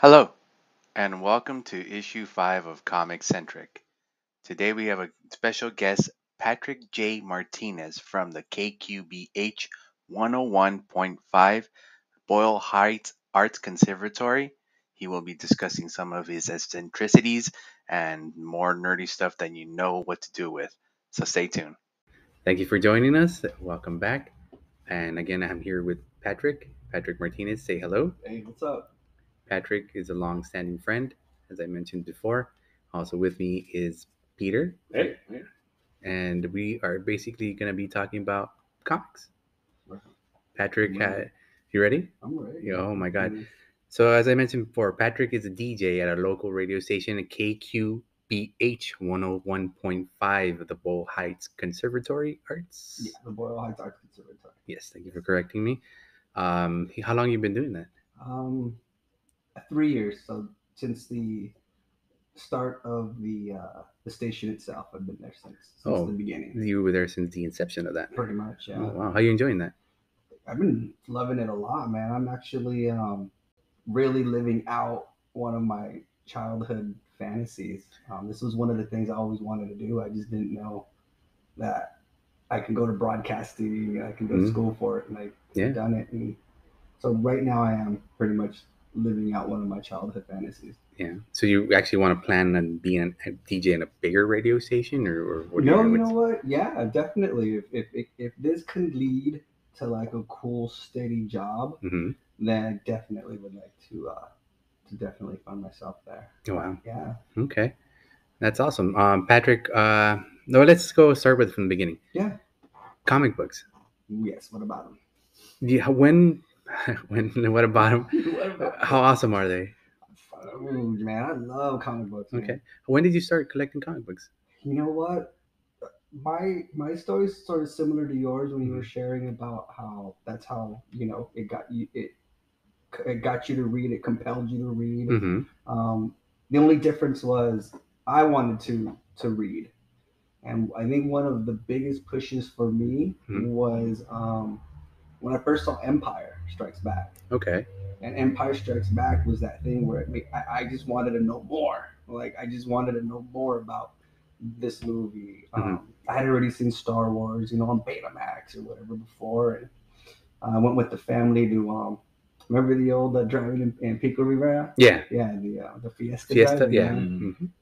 Hello, and welcome to issue 5 of ComiCentric. Today we have a special guest, Patrick J. Martinez from the KQBH 101.5 Boyle Heights Arts Conservatory. He will be discussing some of his eccentricities and more nerdy stuff that you know what to do with. So stay tuned. Thank you for joining us. Welcome back. And again, I'm here with Patrick Martinez. Say hello. Hey, what's up? Patrick is a long-standing friend, as I mentioned before. Also with me is Peter, Hey. and we are basically going to be talking about comics. Patrick, you ready? I'm ready. Yeah, oh my God. So as I mentioned before, Patrick is a DJ at a local radio station at KQBH 101.5 of the Boyle Heights Conservatory Arts. Yeah, the Boyle Heights Arts Conservatory. Yes, thank you for correcting me. How long you been doing that? 3 years. So since the start of the station itself, I've been there since the beginning. You were there since the inception of that. Pretty much, yeah. Oh, wow. How are you enjoying that? I've been loving it a lot, man. I'm actually really living out one of my childhood fantasies. This was one of the things I always wanted to do. I just didn't know that I can go to broadcasting, I can go to school for it, and I've done it. And so right now I am pretty much living out one of my childhood fantasies. Yeah. So you actually want to plan on being a DJ in a bigger radio station, or what? You know what? Yeah, definitely. If this could lead to like a cool, steady job, then I definitely would like to definitely find myself there. Oh, wow. Yeah. Okay. That's awesome. Patrick, no, let's go start with from the beginning. Yeah. Comic books. Yes. What about them? Yeah. What about them? How awesome are they? Oh, man, I love comic books. Man. Okay. When did you start collecting comic books? You know what? My story's sort of similar to yours when you were sharing about how that's how it got you it got you to read, it compelled you to read. The only difference was I wanted to read, and I think one of the biggest pushes for me was when I first saw Empire Strikes Back. Okay. And Empire Strikes Back was that thing where I just wanted to know more. Like I just wanted to know more about this movie. I had already seen Star Wars, on Betamax or whatever before, and I went with the family to remember the old driving in Pico Rivera? Yeah. Yeah, the Fiesta. Fiesta, yeah.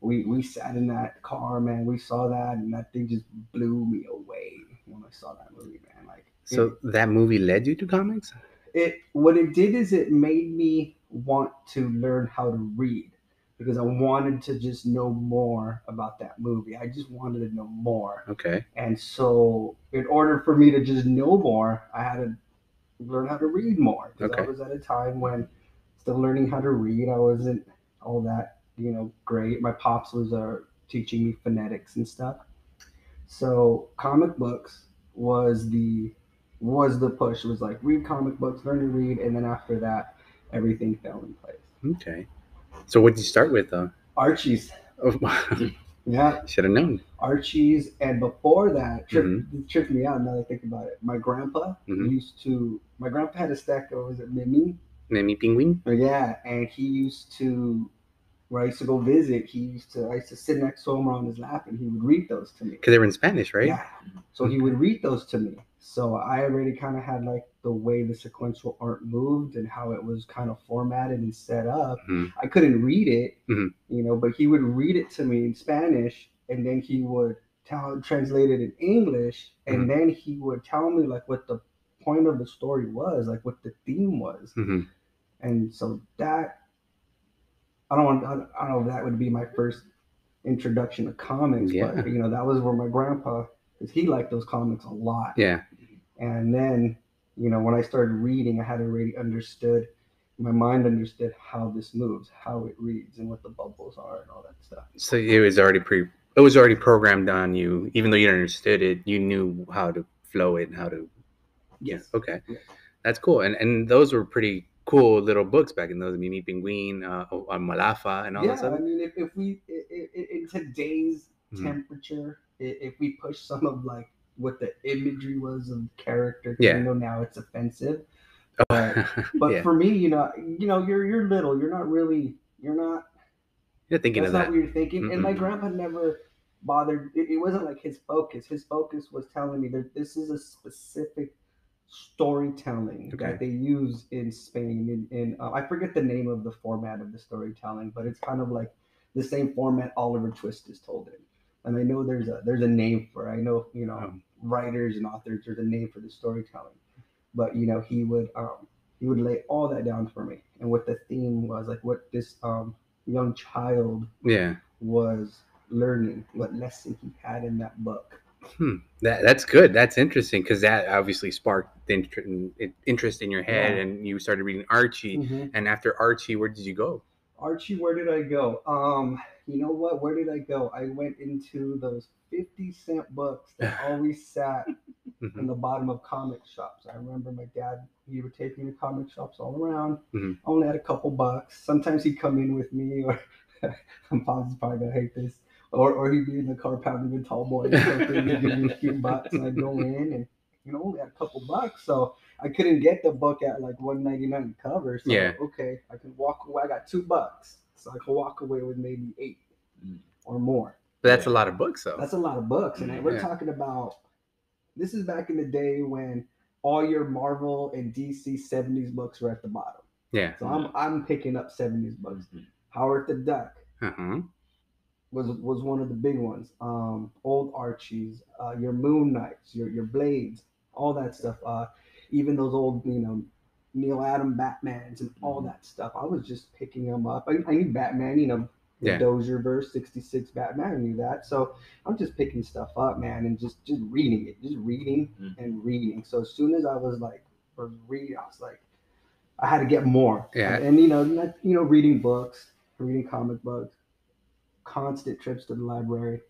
We sat in that car, man. We saw that, and that thing just blew me away when I saw that movie, man. So that movie led you to comics? What it did is it made me want to learn how to read because I wanted to just know more about that movie. I just wanted to know more. Okay. And so in order for me to just know more, I had to learn how to read more because I was at a time when still learning how to read. I wasn't all that, great. My pops was teaching me phonetics and stuff. So comic books was the push. It was like read comic books, learn to read, and then after that, everything fell in place. Okay. So what did you start with though? Archie's. Oh, yeah. Should have known. Archie's, and before that, tripped me out. Now that I think about it, my grandpa My grandpa had a stack of, was it Mimi? Mimi Penguin. Yeah, and he used to. Where I used to go visit, I used to sit next to him on his lap, and he would read those to me. Because they were in Spanish, right? Yeah. So he would read those to me. So I already kind of had like the way the sequential art moved and how it was kind of formatted and set up. I couldn't read it, but he would read it to me in Spanish, and then he would translate it in English, and then he would tell me like what the point of the story was, like what the theme was. And so that. I don't know if that would be my first introduction to comics, but that was where my grandpa, because he liked those comics a lot. Yeah. And then, when I started reading, I had already understood, my mind understood how this moves, how it reads, and what the bubbles are, and all that stuff. So it was already programmed on you, even though you didn't understood it. You knew how to flow it and how to. Yes. Okay. Yes. That's cool, and those were pretty cool little books back in those. Mimi Penguin, Malafa, and all that stuff. Yeah, I mean, if we in today's temperature, if we push some of like what the imagery was of the character, now it's offensive. But Yeah. for me, you're little. You're not Thinking That's of not that. what you're thinking. And my Mm-mm. grandpa never bothered. It wasn't like his focus. His focus was telling me that this is a specific storytelling Okay. that they use in Spain. I forget the name of the format of the storytelling, but it's kind of like the same format Oliver Twist is told in. And I know there's a name for it. I know Oh. writers and authors. There's a name for the storytelling, but he would lay all that down for me, and what the theme was, like what this young child Yeah. was learning, what lesson he had in that book. That's good. That's interesting because that obviously sparked the interest in your head, Yeah. and you started reading Archie. Mm-hmm. And after Archie, where did you go? Archie, where did I go? You know what? Where did I go? I went into those 50-cent books that always sat in the bottom of comic shops. I remember my dad, he would take me to comic shops all around. Mm-hmm. I only had a couple bucks. Sometimes he'd come in with me, or I'm probably gonna hate this, or he'd be in the car pounding a tall boy or something. He'd give me a few bucks, and I'd go in, and only had a couple bucks, so I couldn't get the book at like $1.99 cover. So Yeah. okay, I can walk away. I got $2, so I can walk away with maybe 8 or more. But that's a lot of books, though. That's a lot of books, and we're talking about. This is back in the day when all your Marvel and DC 70s books were at the bottom. Yeah. So I'm picking up 70s books. Howard the Duck was one of the big ones. Old Archies, your Moon Knights, your Blades, all that stuff. Even those old, Neil Adam Batmans and all that stuff. I was just picking them up. I knew Batman, the Dozierverse 66 Batman. I knew that. So I'm just picking stuff up, man, and just reading it, just reading and reading. So as soon as I was reading, I was like, I had to get more. Yeah. And reading books, reading comic books, constant trips to the library.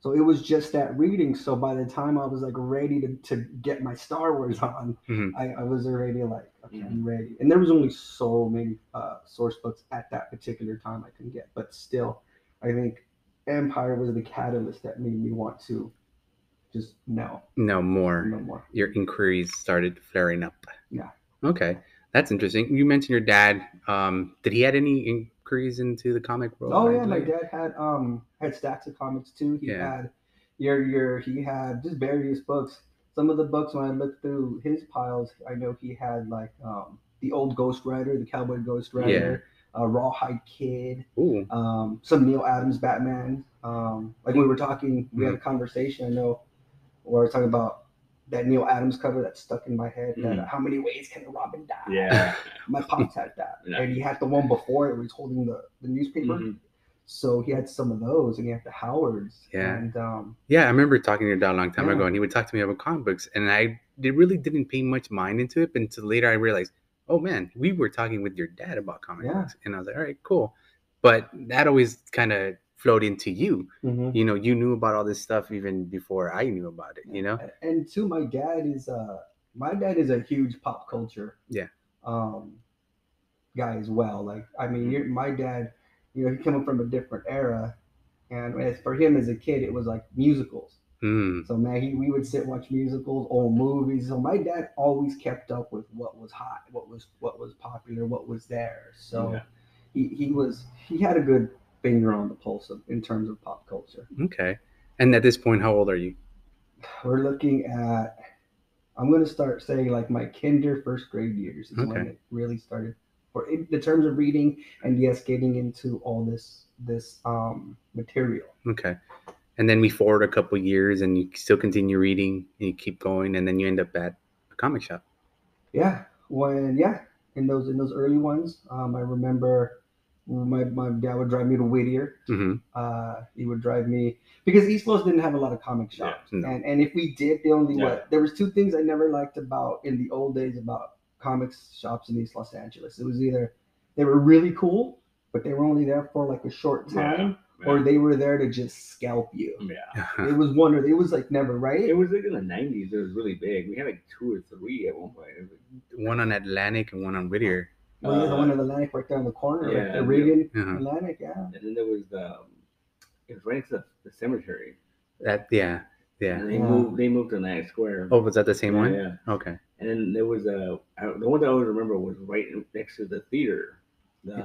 So it was just that reading. So by the time I was like ready to get my Star Wars on, I was already like, okay, I'm ready. And there was only so many source books at that particular time I could get. But still, I think Empire was the catalyst that made me want to just know more. Your inquiries started flaring up. Yeah. Okay. That's interesting. You mentioned your dad. Did he had any inquiries into the comic world? Oh yeah, my dad had stacks of comics too. He had he had just various books. Some of the books, when I looked through his piles, I know he had like the old Ghost Rider, the Cowboy Ghost Rider, Rawhide Kid, some Neil Adams Batman. Like we were talking, we had a conversation, I know, where we were talking about that Neil Adams cover that stuck in my head. That how many ways can a robin die? Yeah. My pops had that, and he had the one before it where he's holding the newspaper. So he had some of those, and he had the Howards. Yeah. And I remember talking to your dad a long time ago, and he would talk to me about comic books, and I really didn't pay much mind into it until later I realized, oh man, we were talking with your dad about comic books, and I was like, all right, cool. But that always kind of flowed into you. You knew about all this stuff even before I knew about it. And too, my dad is a huge pop culture guy as well. Like, I mean, my dad, he came from a different era, and as for him as a kid, it was like musicals. So man, we would sit and watch musicals, old movies. So my dad always kept up with what was hot, what was popular, what was there. So he had a good finger on the pulse in terms of pop culture. Okay. And at this point, how old are you? We're looking at, I'm going to start saying like my first grade years is when it really started. For in the terms of reading and getting into all this material. Okay. And then we forward a couple of years and you still continue reading and you keep going and then you end up at a comic shop. Yeah. In those early ones, I remember my dad would drive me to Whittier. He would drive me because East Los didn't have a lot of comic shops. No. And if we did, there was two things I never liked about in the old days about comics shops in East Los Angeles. It was either they were really cool, but they were only there for like a short time, or they were there to just scalp you. It was it was like never, right? It was like in the 90s. It was really big. We had like 2 or 3 at one point. One on Atlantic and one on Whittier. The one in Atlantic right there in the corner, the Reagan Atlantic, And then there was it was right next to the cemetery. And And they moved to Atlantic Square. Oh, was that the same one? Yeah. Okay. And then there was the one that I always remember was right next to the theater. The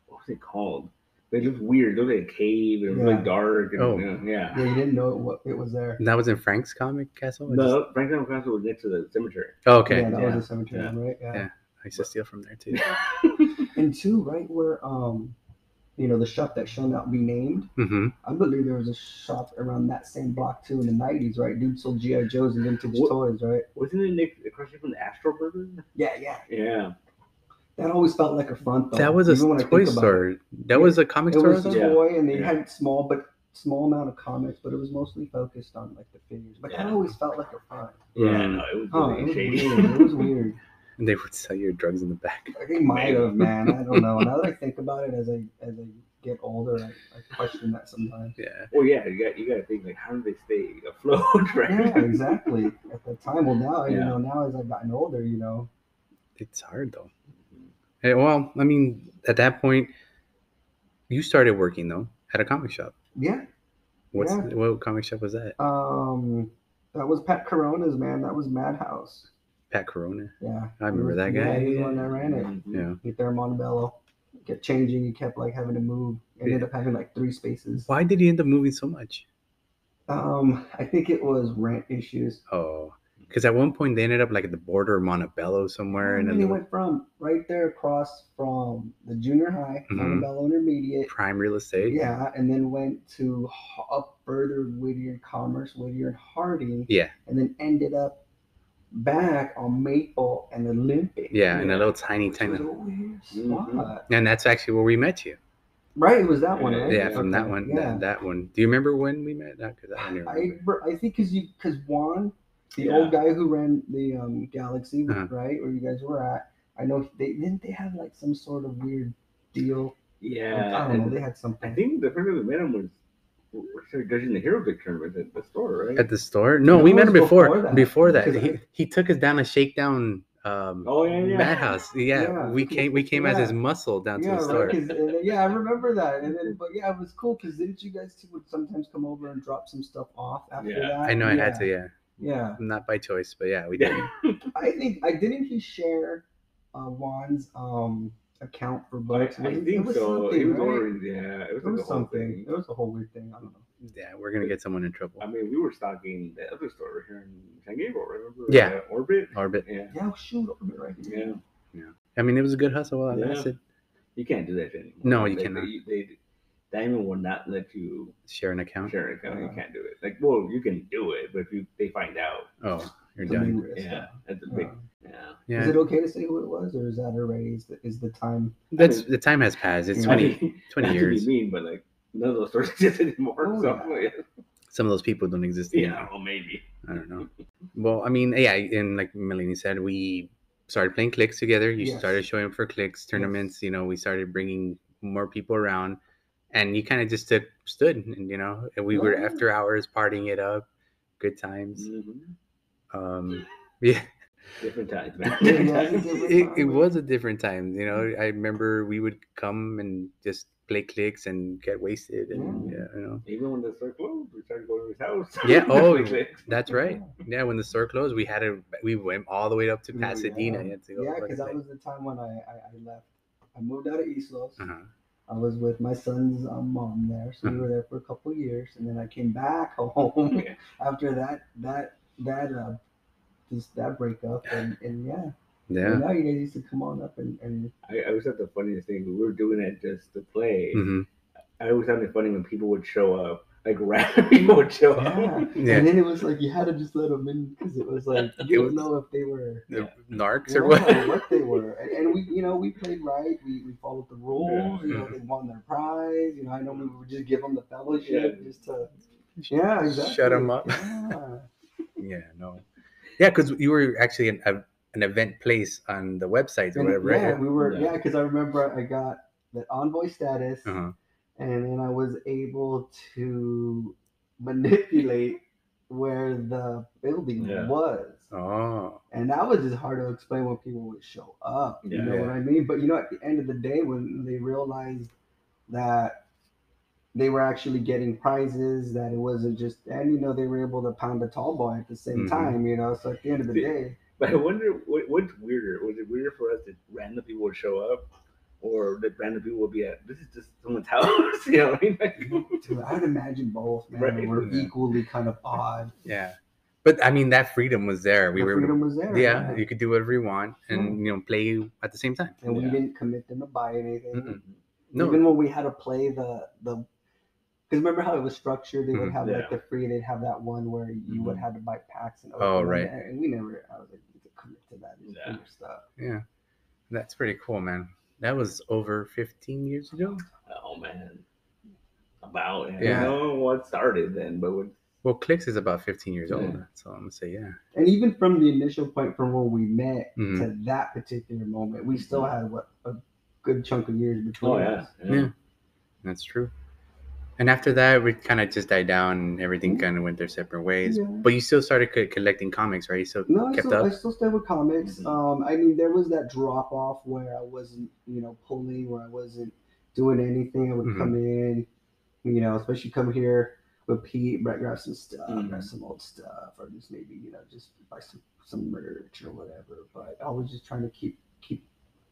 what was it called? It looked weird. It looked like a cave. It was really dark. And, yeah, you didn't know what it was there. That was in Frank's Comic Castle? No, Franklin Castle was next to the cemetery. Oh, okay. Yeah, that was a cemetery one, right? Yeah. I used to steal from there too. And two, right where the shop that shall not be named. Mm-hmm. I believe there was a shop around that same block too in the '90s, right? Dude sold GI Joes and vintage toys, right? Wasn't it across from the Astro Burger? Yeah. That always felt like a front, though. That was a toy store. That was a comic store. It was a toy, and they had small amount of comics, but it was mostly focused on like the figures. But that always felt like a front. Yeah, no, it was really shady. It was weird. And they would sell your drugs in the back. They might have, man. I don't know. Now that I think about it, as I get older, I question that sometimes. Yeah. Well, yeah, you got to think like, how do they stay afloat, right? Yeah, exactly. At the time, well, now now as I've gotten older, it's hard though. Hey, well, I mean, at that point, you started working though at a comic shop. Yeah. What comic shop was that? That was Pat Corona's, man. That was Madhouse. Pat Corona. Yeah. I remember that guy. Yeah, he's the one that ran it. Yeah. He's there in Montebello. Kept changing. He kept like having to move. Ended up having like 3 spaces. Why did he end up moving so much? I think it was rent issues. Oh, because at one point they ended up like at the border of Montebello somewhere. And then he went from right there across from the junior high, Montebello Intermediate. Prime real estate. Yeah, and then went to up further Whittier and Commerce, Whittier and Harding. Yeah. And then ended up back on Maple and Olympic. Yeah, in a little tiny. Was a weird spot. And that's actually where we met you. Right, it was that one, right? Yeah, from that one. Yeah. That one. Do you remember when we met? Because I don't remember. I think because Juan, the old guy who ran the Galaxy, right, where you guys were at, I know they have like some sort of weird deal. Yeah, I don't know. They had something. I think the first time we met him was judging the Hero Big tournament at the store, right? At the store? No, we met him before that. He took us down a shakedown. Madhouse. Yeah, we came as his muscle down to the store. Right, I remember that. And then, but yeah, it was cool because didn't you guys would sometimes come over and drop some stuff off after that? I know I had to. Yeah. Not by choice, but yeah, we did. I think didn't he share Juan's account for books? I think so. It was ordering, it was something. It was a whole weird thing. I don't know. Yeah, we're gonna get someone in trouble. I mean, we were stocking the other store here in San Gabriel, remember? Yeah. Orbit. Yeah. Yeah, shoot, Orbit right here. Yeah. I mean, it was a good hustle while it lasted. You can't do that anymore. No, you cannot. Diamond will not let you share an account. You can't do it. Like, well, you can do it, but if they find out, you're done. That's a big. Yeah. Is it okay to say who it was, or is that already is the time? The time has passed. It's 20 years. To be mean, but like none of those stores exist anymore. Some of those people don't exist anymore. Yeah, well, maybe. I don't know. Well, I mean, and like Melanie said, we started playing clicks together. You started showing up for clicks tournaments. You know, we started bringing more people around. And you kind of just stood, and we were after hours partying it up, good times. Yeah, different times, man. It was a different time. I remember we would come and just play clicks and get wasted, and even when the store closed, we started going to his house. Yeah, that's right. Yeah, when the store closed, we went all the way up to Pasadena. Because that was the time when I left. I moved out of East Los. I was with my son's mom there, so we were there for a couple of years, and then I came back home after that breakup, and yeah. And now you guys used to come on up and I always thought the funniest thing, we were doing it just to play. I always found it funny when people would show up. Like random people would show up. And then it was like you had to just let them in because it was like you didn't know if they were narcs or what they were. And we played right. We followed the rules. They won their prize. I know we would just give them the fellowship just to exactly. Shut them up. Because you were actually an event place on the website or whatever. Yeah, we were. Yeah, because I remember I got that envoy status. And then I was able to manipulate where the building was. Oh. And that was just hard to explain when people would show up. You know what I mean? But at the end of the day, when they realized that they were actually getting prizes, that it wasn't just, and they were able to pound a tall boy at the same time, so at the end of the day. But I wonder what's weirder. Was it weirder for us that random people would show up, or that random people would be at? This is just someone's house. You know what I mean? Dude, I would imagine both, man. Right. We're equally kind of odd. Yeah. But I mean, that freedom was there. Freedom was there. Yeah, you could do whatever you want and play at the same time. And we didn't commit them to buy anything. Mm-mm. No. Even when we had to play the because remember how it was structured? They would have like the free. They'd have that one where you would have to buy packs and open them, right. And we never. I was like, you could commit to that. It's stuff. Yeah, that's pretty cool, man. That was over 15 years ago. Oh man, about I Yeah. don't know what started then, but well, Clicks is about 15 years old, so I'm gonna say yeah. And even from the initial point from when we met to that particular moment, we still had a good chunk of years between us. Yeah, that's true. And after that, we kind of just died down, and everything kind of went their separate ways. Yeah. But you still started collecting comics, right? So I still stayed with comics. I mean, there was that drop off where I wasn't, pulling, where I wasn't doing anything. I would come in, especially come here with Pete, grab some stuff, grab some old stuff, or just maybe, just buy some merch or whatever. But I was just trying to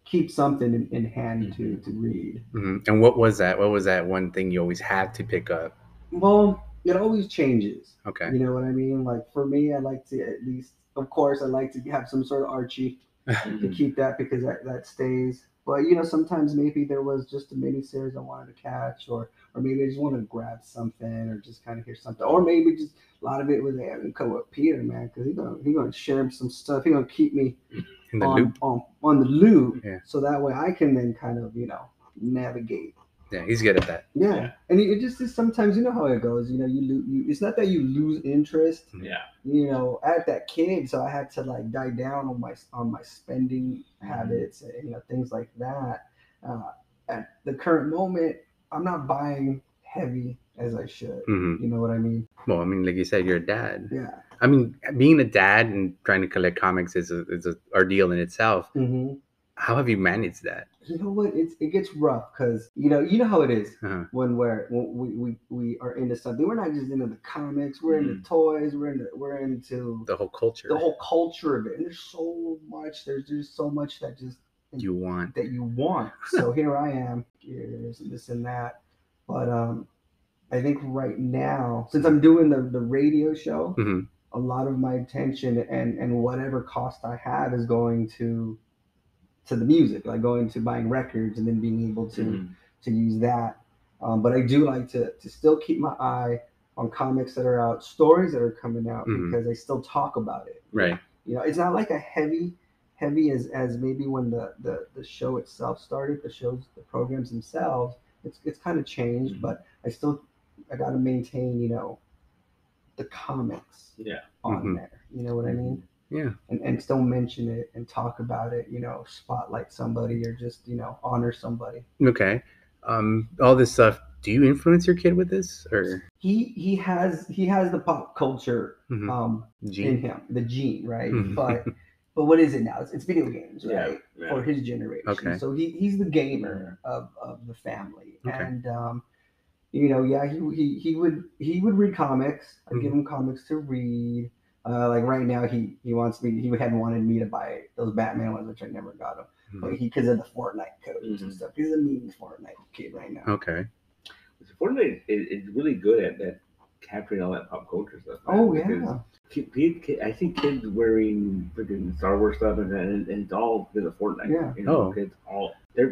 keep something in hand to read. And what was that? What was that one thing you always have to pick up? Well, it always changes. Okay. You know what I mean? Like for me, I like to at least, of course, I like to have some sort of Archie to keep that because that stays. But sometimes maybe there was just a mini series I wanted to catch, or maybe I just wanted to grab something, or just kind of hear something, or maybe just a lot of it was having to come with Peter, man, because he's gonna share some stuff. He's gonna keep me in the loop. On the loop, yeah. So that way I can then kind of navigate. Yeah, he's good at that. Yeah. And it just is sometimes how it goes. You it's not that you lose interest. Yeah. At that kid, so I had to like die down on my spending habits and things like that. At the current moment, I'm not buying heavy as I should. You know what I mean? Well, I mean, like you said, you're a dad. Yeah. I mean, being a dad and trying to collect comics is a ordeal in itself. How have you managed that? You know what? It gets rough because you know how it is when we are into something. We're not just into the comics. We're into toys. We're into the whole culture. The whole culture of it. And there's so much. There's just so much that just you want. So here I am. Here's this and that. But I think right now, since I'm doing the radio show, a lot of my attention and whatever cost I have is going to the music, like going to buying records and then being able to use that. But I do like to still keep my eye on comics that are out, stories that are coming out, because I still talk about it. Right. It's not like a heavy as maybe when the show itself started, the programs themselves, it's kind of changed, but I got to maintain, the comics on there. You know what I mean? Yeah. And still mention it and talk about it, spotlight somebody or just, honor somebody. Okay. All this stuff, do you influence your kid with this, or he has the pop culture gene in him, the gene, right? But what is it now? It's video games, right? Yeah. For his generation. Okay. So he's the gamer of the family. Okay. And he would read comics. I'd give him comics to read. Like right now, he hadn't wanted me to buy those Batman ones, which I never got him. But because of the Fortnite codes and stuff. He's a mean Fortnite kid right now. Okay. Fortnite is really good at capturing all that pop culture stuff. Man, oh yeah. I see kids wearing freaking Star Wars stuff, and it's all because of Fortnite. Yeah. Kids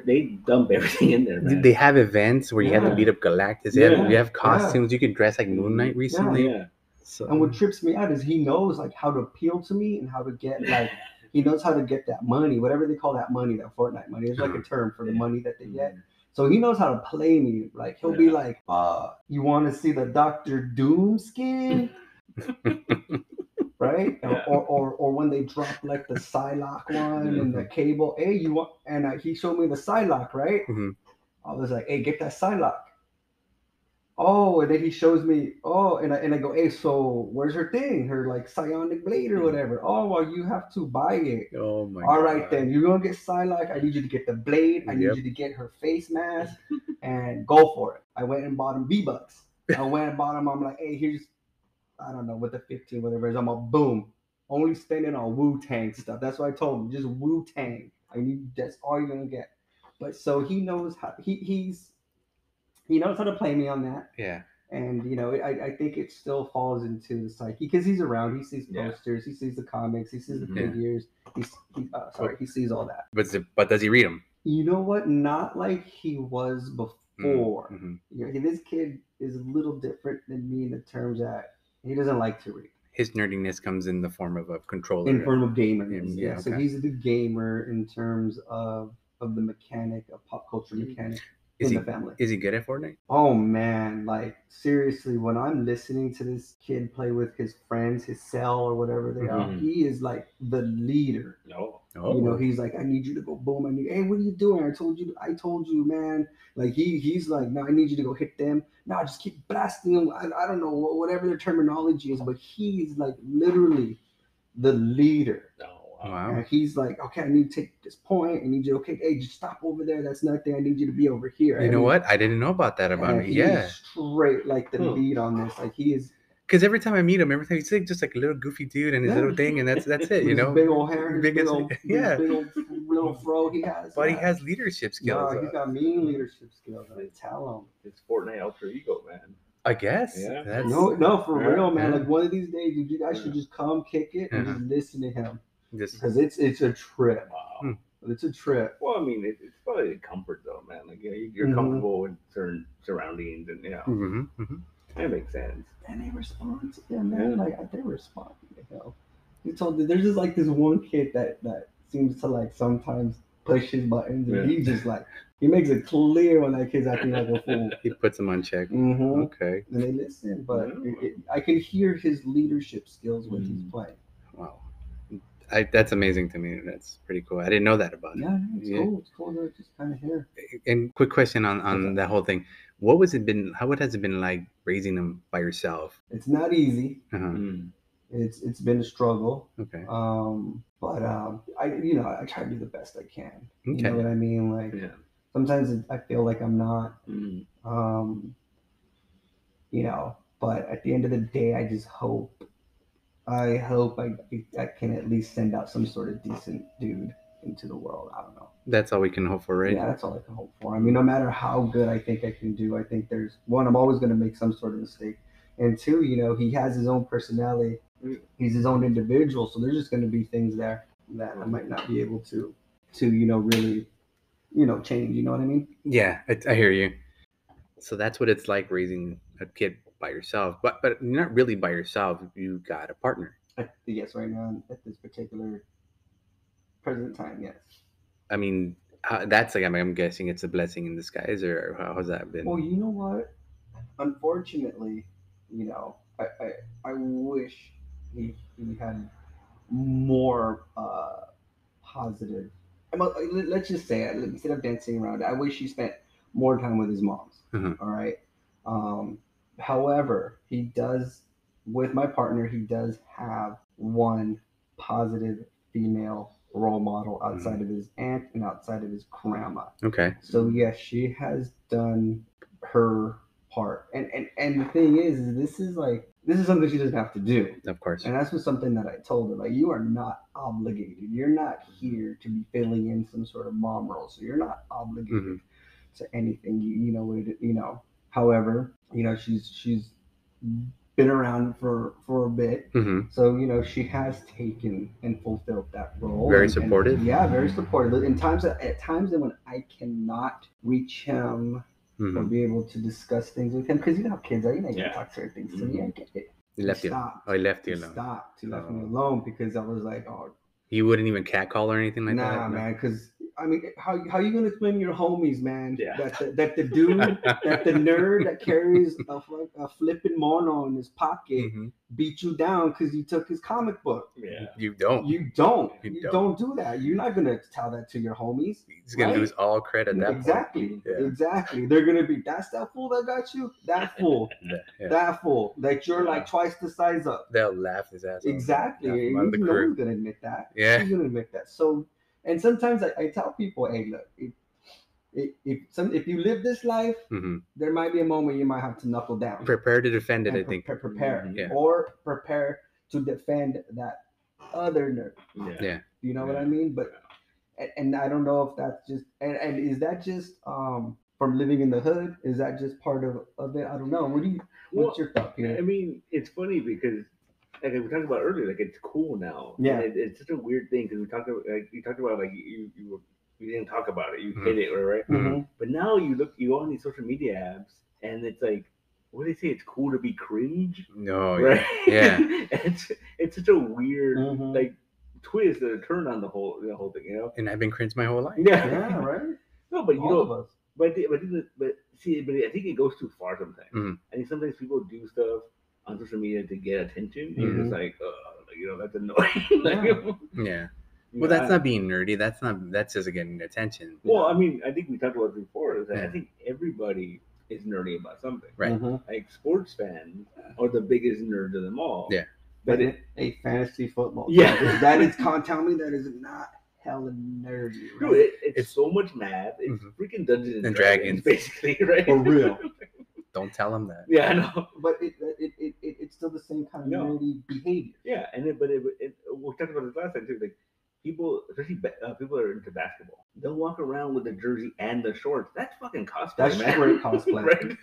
they dump everything in there. Man. They have events where you have to beat up Galactus. You have costumes. You can dress like Moon Knight recently. Yeah. So. And what trips me out is he knows like how to appeal to me and how to get like he knows how to get that money, whatever they call that money, that Fortnite money. There's like a term for the money that they get. So he knows how to play me. Like he'll be like, you want to see the Dr. Doom skin? Right? Yeah. Or when they drop like the Psylocke one and the cable. Hey, you want? And he showed me the Psylocke, right? I was like, hey, get that Psylocke. Oh, and then he shows me, and I go, hey, so where's her thing? Her like psionic blade or whatever. Oh, well, you have to buy it. Oh my All right, then you're gonna get Psylocke. I need you to get the blade. I need you to get her face mask and go for it. I went and bought him V-Bucks. I went and bought him. I'm like, hey, here's, I don't know what the 15, whatever is. I'm like, boom. only spend it on Wu-Tang stuff. That's what I told him. Just Wu-Tang. That's all you're gonna get. But so he knows how he knows how to play me on that. Yeah. And I think it still falls into the psyche because he's around. He sees posters, he sees the comics, he sees the figures. He sees all that. But does he read them? You know what? Not like he was before. This kid is a little different than me in the terms that he doesn't like to read. His nerdiness comes in the form of a controller. In form of gaming. Yeah. So he's the gamer in terms of the mechanic, of pop culture mechanic. The family. Is he good at Fortnite? Oh man, like seriously, when I'm listening to this kid play with his friends, his cell or whatever they are, he is like the leader. He's like, I need you to go boom. Hey, what are you doing? I told you, man. Like he's like, no, I need you to go hit them. No, just keep blasting them. I don't know whatever their terminology is, but he's like literally the leader. Wow. And he's like, okay, I need to take this point. I need you, hey, just stop over there. That's nothing. I need you to be over here. You know what? I didn't know about that about me. He's straight like the lead on this. Like he is. Because every time I meet him, he's like just like a little goofy dude and his little thing, and that's it. Big old hair, big old little fro he has. But he has leadership skills. No, he's got mean leadership skills. I tell him. It's Fortnite alter ego, man. I guess. Yeah. No, for real, man. Like one of these days, you guys should just come kick it and just listen to him. Because it's a trip. Wow. It's a trip. Well, I mean, it's probably comfort though, man. Like you're comfortable with certain surroundings, and that makes sense. And they respond to him, man. Like they respond to him. You told me there's just like this one kid that seems to like sometimes push his buttons, and he just like he makes it clear when that kid's acting like a fool. He puts them on check. Okay. And they listen, but I can hear his leadership skills when he's playing. Wow. That's amazing to me. That's pretty cool. I didn't know that about it. Yeah, cool. It's cool to just kind of hear. And quick question on that whole thing. How has it been like raising them by yourself? It's not easy. It's been a struggle. Okay. But I try to do the best I can. Okay. You know what I mean? Like sometimes I feel like I'm not. But at the end of the day, I just hope I can at least send out some sort of decent dude into the world. I don't know. That's all we can hope for, right? Yeah, that's all I can hope for. I mean, no matter how good I think I can do, I think there's one, I'm always going to make some sort of mistake. And two, he has his own personality. He's his own individual. So there's just going to be things there that I might not be able to really, change. You know what I mean? Yeah, I hear you. So that's what it's like raising a kid by yourself, but you're not really by yourself. You got a partner. Yes, right now at this particular present time, yes. I mean, that's like I'm guessing it's a blessing in disguise, or how has that been? Well, you know what? Unfortunately, I wish he had more positive. Let's just say it. Instead of dancing around, I wish he spent more time with his moms. All right. However, he does, with my partner, he does have one positive female role model outside of his aunt and outside of his grandma. Okay. So yes, she has done her part. And the thing is this is something she doesn't have to do. Of course. And that's something that I told her. Like, you are not obligated. You're not here to be filling in some sort of mom role. So you're not obligated to anything. However, she's been around for a bit. So, she has taken and fulfilled that role. Very supportive. Very supportive. At times when I cannot reach him or be able to discuss things with him, because you know how kids are, you can talk certain things to me. I get it. He left you. Stopped. Oh, he left you alone. He stopped. He left me alone because I was like, you wouldn't even catcall or anything like that? Nah, man, because I mean, how you gonna explain to your homies, man? Yeah. That the dude, that the nerd that carries a flipping mono in his pocket beat you down because you took his comic book. Yeah. You don't. You don't do that. You're not gonna tell that to your homies. He's gonna lose all credit. Exactly. They're gonna be, that's that fool that got you. That fool. That fool that you're like twice the size of. They'll laugh his ass off. Exactly. Yeah, He's gonna admit that. Yeah. He's gonna admit that. So. And sometimes I tell people, hey, look, if you live this life, there might be a moment you might have to knuckle down. Prepare to defend it, I think. Prepare. Or prepare to defend that other nerd. Yeah. You know what I mean? But and I don't know if that's just and is that just from living in the hood? Is that just part of it? I don't know. What's your thought, Peter? I mean, it's funny because like we talked about earlier, like it's cool now. Yeah. And it's such a weird thing because you talked about like you didn't talk about it, you hid it, right? Mm-hmm. But now you go on these social media apps and it's like, what do they say? It's cool to be cringe. No, right? Yeah. it's such a weird Mm-hmm. twist or turn on the whole thing, you know. And I've been cringed my whole life. Yeah, right. No, but All of us. But I think it goes too far sometimes. Mm-hmm. I think sometimes people do stuff on social media to get attention. And you're just like, that's annoying. Yeah. Well, that's not being nerdy. That's just getting attention. Well, I mean, I think we talked about it before. Is that I think everybody is nerdy about something. Right. Mm-hmm. Like sports fans are the biggest nerds of them all. Yeah. But a fantasy football. Yeah. That is tell me that is not hella nerdy. Right? Dude, it's so much math. It's freaking Dungeons and Dragons, basically, right? For real. Don't tell them that. Yeah, I know. But it's still the same kind of nerdy behavior. Yeah, and we talked about this last time too. Like people, especially people that are into basketball, they'll walk around with the jersey and the shorts. That's fucking cosplay, That's man. great cosplay. Right?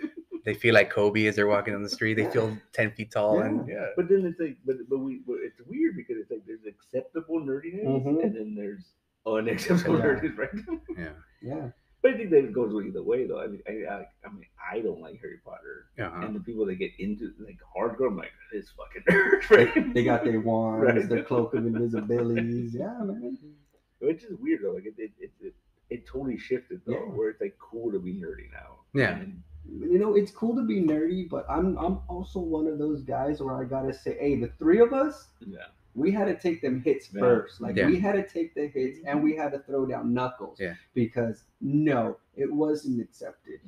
They feel like Kobe as they're walking down the street. They feel 10 feet tall, and But then it's like, but it's weird because it's like there's acceptable nerdiness, and then there's unacceptable nerdiness, right? Yeah. But I think that it goes either way, though. I mean, I don't like Harry Potter, and the people that get into like hardcore, I'm like, this fucking nerd, right? They got their wands, their cloak of invisibilities. Yeah, man. It's just weird though. Like it totally shifted though, where it's like cool to be nerdy now. Yeah. And, it's cool to be nerdy, but I'm also one of those guys where I gotta say, hey, the three of us, we had to take them hits first. Like we had to take the hits and we had to throw down knuckles. Yeah. Because no, it wasn't accepted.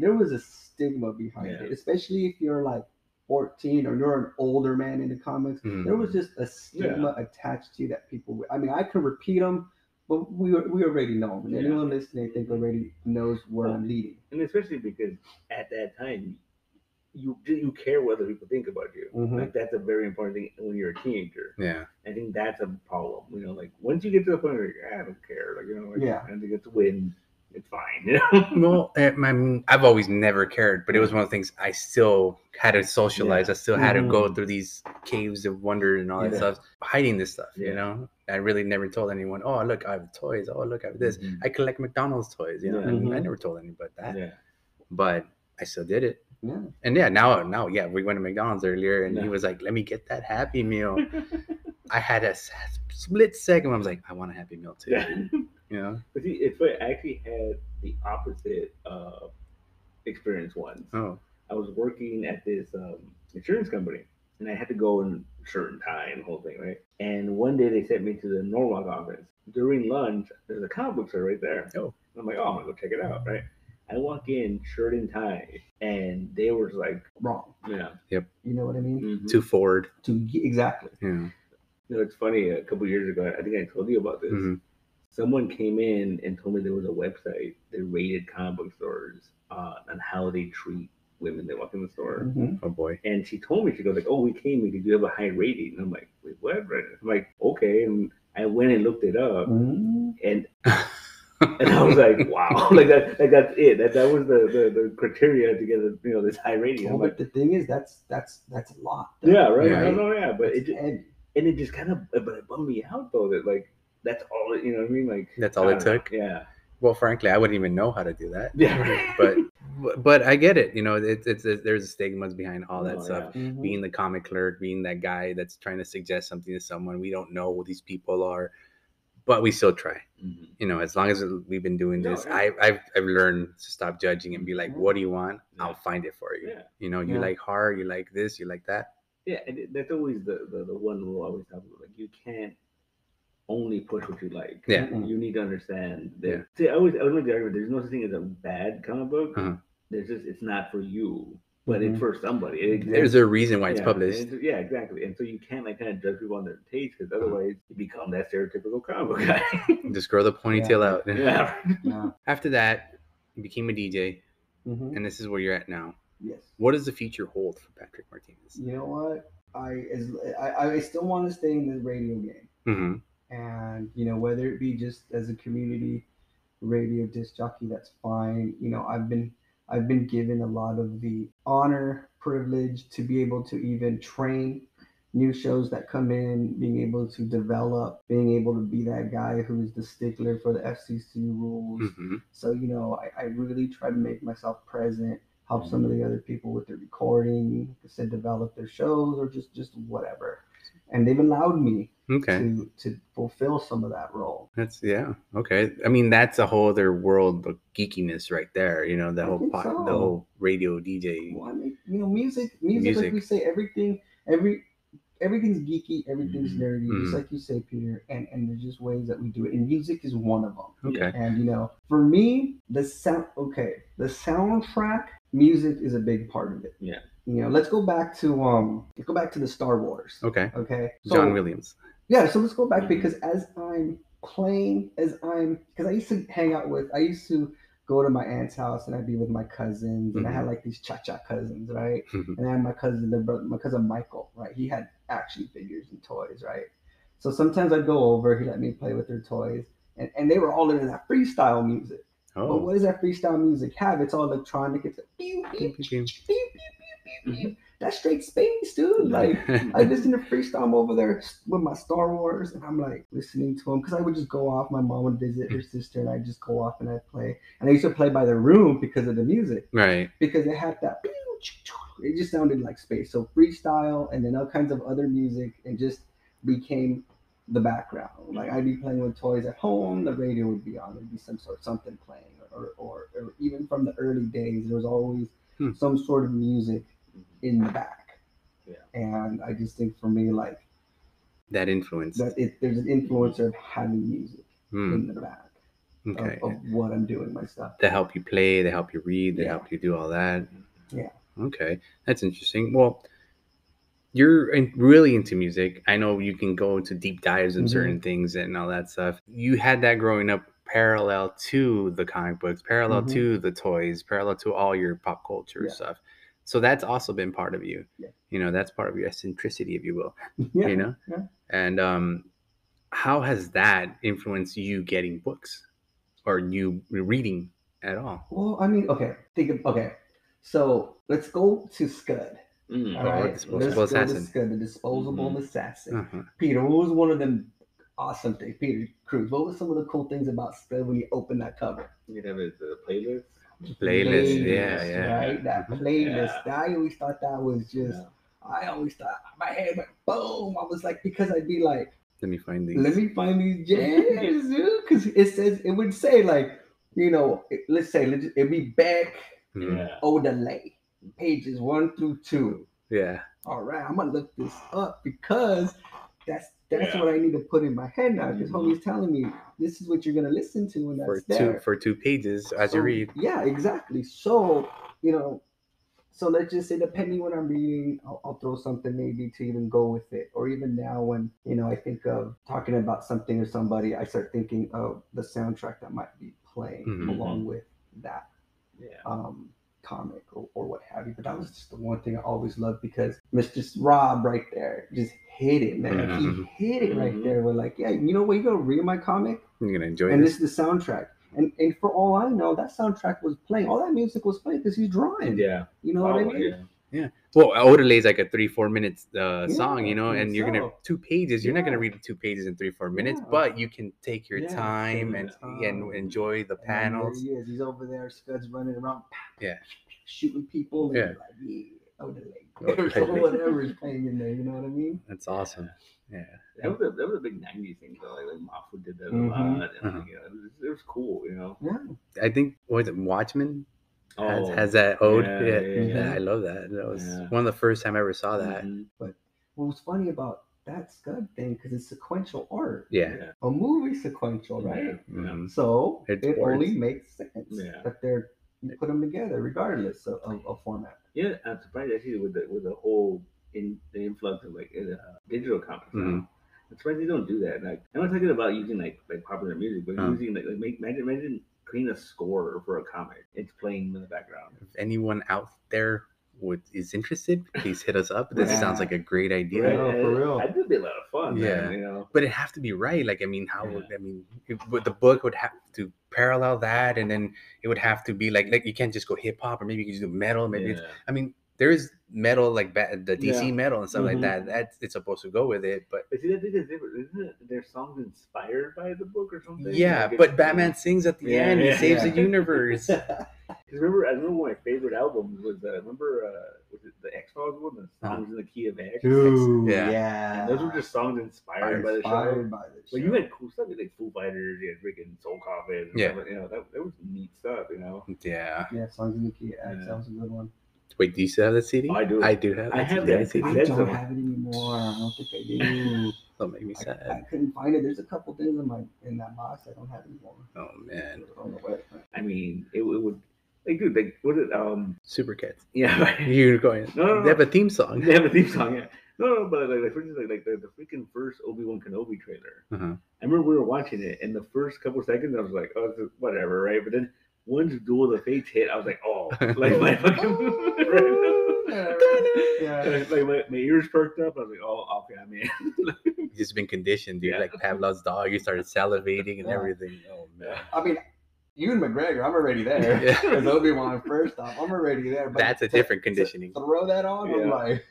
There was a stigma behind it, especially if you're like 14 or you're an older man in the comics. There was just a stigma attached to you that people. I mean, I can repeat them. But we already know. And anyone listening, I think, already knows where I'm leading. And especially because at that time, you care what other people think about you. Like that's a very important thing when you're a teenager. Yeah. I think that's a problem. You know, like once you get to the point where I don't care, like and to get to win, it's fine. You know. Well, I mean, I've always never cared, but it was one of the things I still had to socialize. I still had to go through these caves of wonder and all that stuff, hiding this stuff. You know, I really never told anyone. Oh, look, I have toys. Oh, look, I have this. I collect McDonald's toys. You know, I never told anybody that. Yeah. But I still did it. Yeah. And now, we went to McDonald's earlier, and he was like, "Let me get that Happy Meal." I had a split second where I was like, "I want a Happy Meal too." Yeah. You know. But see, it's funny. I actually had the opposite experience once. Oh. I was working at this insurance company, and I had to go in shirt and tie and the whole thing, right? And one day they sent me to the Norwalk office. During lunch, there's a comic book store right there. Oh. I'm like, I'm gonna go check it out, right? I walk in, shirt and tie, and they were like wrong. Yeah. Yep. You know what I mean? Too forward. Exactly. Yeah. You know, it's funny. A couple years ago, I think I told you about this. Someone came in and told me there was a website that rated comic book stores on how they treat women that walk in the store. Oh boy. And she told me, she goes like, "Oh, we came because you have a high rating." And I'm like, "Wait, what?" I'm like, "Okay." And I went and looked it up, and I was like, "Wow!" like that's it. That was the criteria to get this high rating. Well, but the thing is, that's a lot. Though. Yeah, right. Yeah. But it just kind of, but it bummed me out though that like that's all. You know what I mean? Like that's all it took. Yeah. Well, frankly, I wouldn't even know how to do that. Yeah. But I get it. You know, it's there's stigmas behind all that stuff. Yeah. Being the comic clerk, being that guy that's trying to suggest something to someone. We don't know who these people are, but we still try. You know, as long as we've been doing this, I've learned to stop judging and be like, what do you want? I'll find it for you. You know, you like horror, you like this, you like that. Yeah, and that's always the one rule I always talk about. Like, you can't only push what you like. Yeah. You need to understand that. See, I always make the argument, there's no such thing as a bad comic book. There's just, it's not for you, but it's for somebody. There's a reason why it's published. Yeah, exactly. And so you can't like kind of judge people on their taste, because otherwise you become that stereotypical comic book guy. Just grow the ponytail out. Yeah. After that, you became a DJ, and this is where you're at now. Yes. What does the future hold for Patrick Martinez? You know what? I still want to stay in the radio game. And whether it be just as a community radio disc jockey, that's fine. I've been given a lot of the honor, privilege to be able to even train new shows that come in, being able to develop, being able to be that guy who's the stickler for the FCC rules. So I really try to make myself present, help some of the other people with their recording, like I said, develop their shows or just whatever. And they've allowed me to fulfill some of that role. That's okay. I mean, that's a whole other world of geekiness right there. The whole radio DJ. Well, I mean, music, like we say, everything's geeky, everything's nerdy, just like you say, Peter. And there's just ways that we do it, and music is one of them. Okay. And for me, the soundtrack, music is a big part of it. Yeah. Let's go back to the Star Wars. Okay. So, John Williams. Yeah, so let's go back because because I used to go to my aunt's house and I'd be with my cousins and I had like these cha-cha cousins, right? And I had my cousin Michael, right? He had action figures and toys, right? So sometimes I'd go over, he let me play with their toys, and they were all into that freestyle music. Oh. But what does that freestyle music have? It's all electronic. It's like, pew, pew, pew, pew, pew, pew, pew. That's straight space, dude. Like, I listen to freestyle. I'm over there with my Star Wars, and I'm like listening to them because I would just go off. My mom would visit her sister, and I'd just go off and I'd play. And I used to play by the room because of the music, right? Because it had that. It just sounded like space. So freestyle, and then all kinds of other music, and just became the background. Like I'd be playing with toys at home. The radio would be on. There'd be something playing, or even from the early days, there was always some sort of music in the back. Yeah. And I just think for me, like that influence, there's an influence of having music in the back of what I'm doing, my stuff. They help you play, they help you read, they help you do all that. Yeah. Okay, that's interesting. Well, you're really into music. I know you can go into deep dives in certain things and all that stuff. You had that growing up parallel to the comic books, parallel to the toys, parallel to all your pop culture stuff. So that's also been part of you. Yeah. That's part of your eccentricity, if you will. Yeah. Yeah. And how has that influenced you getting books or you reading at all? Well, I mean, so let's go to Scud. All right, Disposable Assassin. The Disposable Assassin. Peter, what was one of them awesome things? Peter Cruz, what was some of the cool things about Scud when you opened that cover? You have a playlist. Yeah. Right, that playlist. I always thought that was just. I always thought my head went boom. I was like, because I'd be like, let me find these jams, dude. Because it would say like, let's say it'd be Beck, Odelay, pages 1 through 2. Yeah. All right, I'm gonna look this up because that's what I need to put in my head now. Because homie's telling me this is what you're gonna listen to, and that's for 2 pages as you read. Yeah, exactly. So so let's just say depending what I'm reading, I'll throw something maybe to even go with it. Or even now when I think of talking about something or somebody, I start thinking of the soundtrack that might be playing along with that. Comic or what have you. But that was just the one thing I always loved because Mr. Rob right there just hit it, man. He hit it right there. We're like, yeah, you know what? You're gonna read my comic, you're gonna enjoy and this is the soundtrack. And for all I know, that soundtrack was playing. All that music was playing because he's drawing. Yeah, you know what I mean. Yeah. Well, Odelay is like a 3-4 minutes song, and you're gonna 2 pages. You're not gonna read 2 pages in 3-4 minutes, but you can take your time and enjoy the panels. There he is. He's over there. Scud's running around. Shooting people. And like, Odelay. Or whatever is playing in there. You know what I mean? That's awesome. Yeah. That was a big '90s thing though. Like Mafu did that a lot. And, it was cool. Yeah. I think Watchmen. Has that ode. Yeah. I love that. That was one of the first time I ever saw that. But what was funny about that Scud thing, because it's sequential art. Yeah. A movie sequential, right? Yeah. So it only makes sense that you put them together regardless of format. Yeah, I'm surprised actually with the whole the influx of like digital comics. I'm surprised they don't do that. Like I'm not talking about using like popular music, but using like imagine creating a score for a comic. It's playing in the background. If anyone out there is interested, please hit us up. This sounds like a great idea. Right? No, for real. I think it'd be a lot of fun. Yeah. Man, you know. But it have to be right. Like, I mean, the book would have to parallel that, and then it would have to be like you can't just go hip hop, or maybe you can just do metal. Maybe I mean, there is metal like the DC metal and stuff like that. That's it's supposed to go with it, but see, that thing is different. Isn't their songs inspired by the book or something? Yeah, like but Batman sings at the end. He saves the universe. I remember one of my favorite albums was was it the X-Files one? The Songs in the Key of X. Dude, yeah. And those were just songs inspired by the show. But you had cool stuff like Foo Fighters, you had freaking Soul Coffin. Stuff, you know, that was neat stuff, you know. Yeah. Yeah, Songs in the Key of X. That was a good one. Wait, do you still have that CD? Oh, I do. I do have that. I have that CD. I don't have it anymore. I don't think I do. Don't make me sad. I couldn't find it. There's a couple things in that box I don't have anymore. Oh man. I mean, it would. Like, dude, like, what is it? Super Cats. Yeah, right. You're going. No. They have a theme song. They have a theme song, yeah. No, but like for instance, like the freaking first Obi-Wan Kenobi trailer. I remember we were watching it, and the first couple seconds, I was like, oh, it's whatever, right? But then once Duel of the Fates hit, I was like, oh, like my fucking. Like my ears perked up. I was like, oh, okay, I'm in. You've just been conditioned, dude. Like Pavlov's dog. You started salivating and everything. Oh man. I mean, Ewan McGregor, I'm already there. Because Obi-Wan, first off, I'm already there. But that's a different conditioning. Throw that on, I'm like,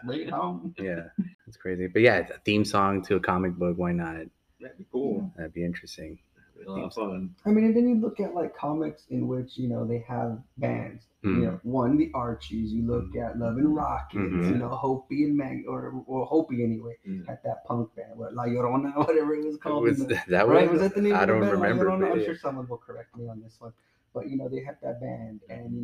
bring it home. Yeah, that's crazy. But yeah, a theme song to a comic book. Why not? That'd be cool. That'd be interesting. A lot of fun. I mean, and then you look at like comics in which, you know, they have bands. You know, one, the Archies. You look at Love and Rockets. You know, Hopi and Mag, or Hopi anyway, at that punk band, what La Llorona, whatever it was called. Was that the name? I don't remember. I'm sure someone will correct me on this one, but you know, they had that band, and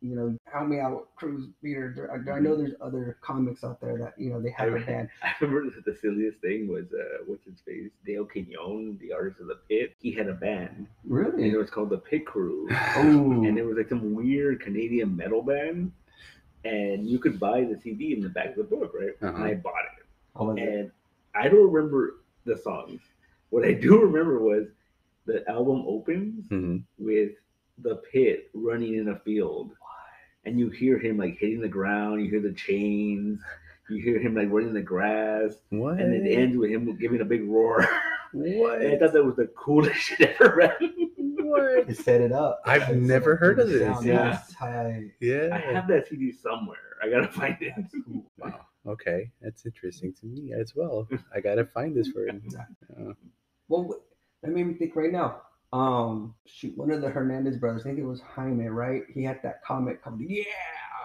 you know, help me out, Cruz Peter. I know there's other comics out there that, you know, they have a band. I remember the silliest thing was what's his face, Dale Quignon, the artist of the Pit. He had a band. Really? And it was called the Pit Crew. Oh. And it was like some weird Canadian metal band. And you could buy the CD in the back of the book, right? And I bought it. And I don't remember the songs. What I do remember was the album opens with the Pit running in a field. And you hear him like hitting the ground, you hear the chains, you hear him like running the grass. What? And it ends with him giving a big roar. What? And I thought that was the coolest shit ever read. What? You set it up. I've never heard of this. Yeah. Yeah. I have that CD somewhere. I gotta find it. That's cool. Wow. Okay. That's interesting to me as well. I gotta find this for you. Well, that made me think right now. One of the Hernandez brothers, I think it was Jaime, right? He had that comic called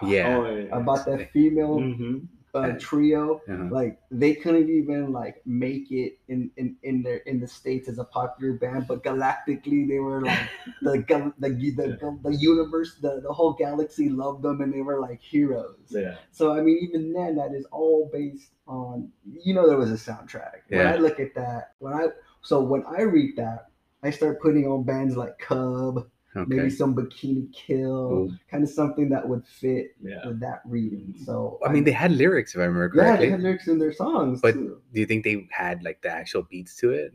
about that female trio. Like they couldn't even like make it in the States as a popular band, but galactically they were like the universe, the whole galaxy loved them, and they were like heroes. Yeah. So I mean, even then, that is all based on, you know, there was a soundtrack. When I look at that, when I read that, I start putting on bands like Cub, maybe some Bikini Kill, kind of something that would fit with that reading. So I mean, they had lyrics, if I remember correctly. Yeah, they had lyrics in their songs. But too. Do you think they had like the actual beats to it,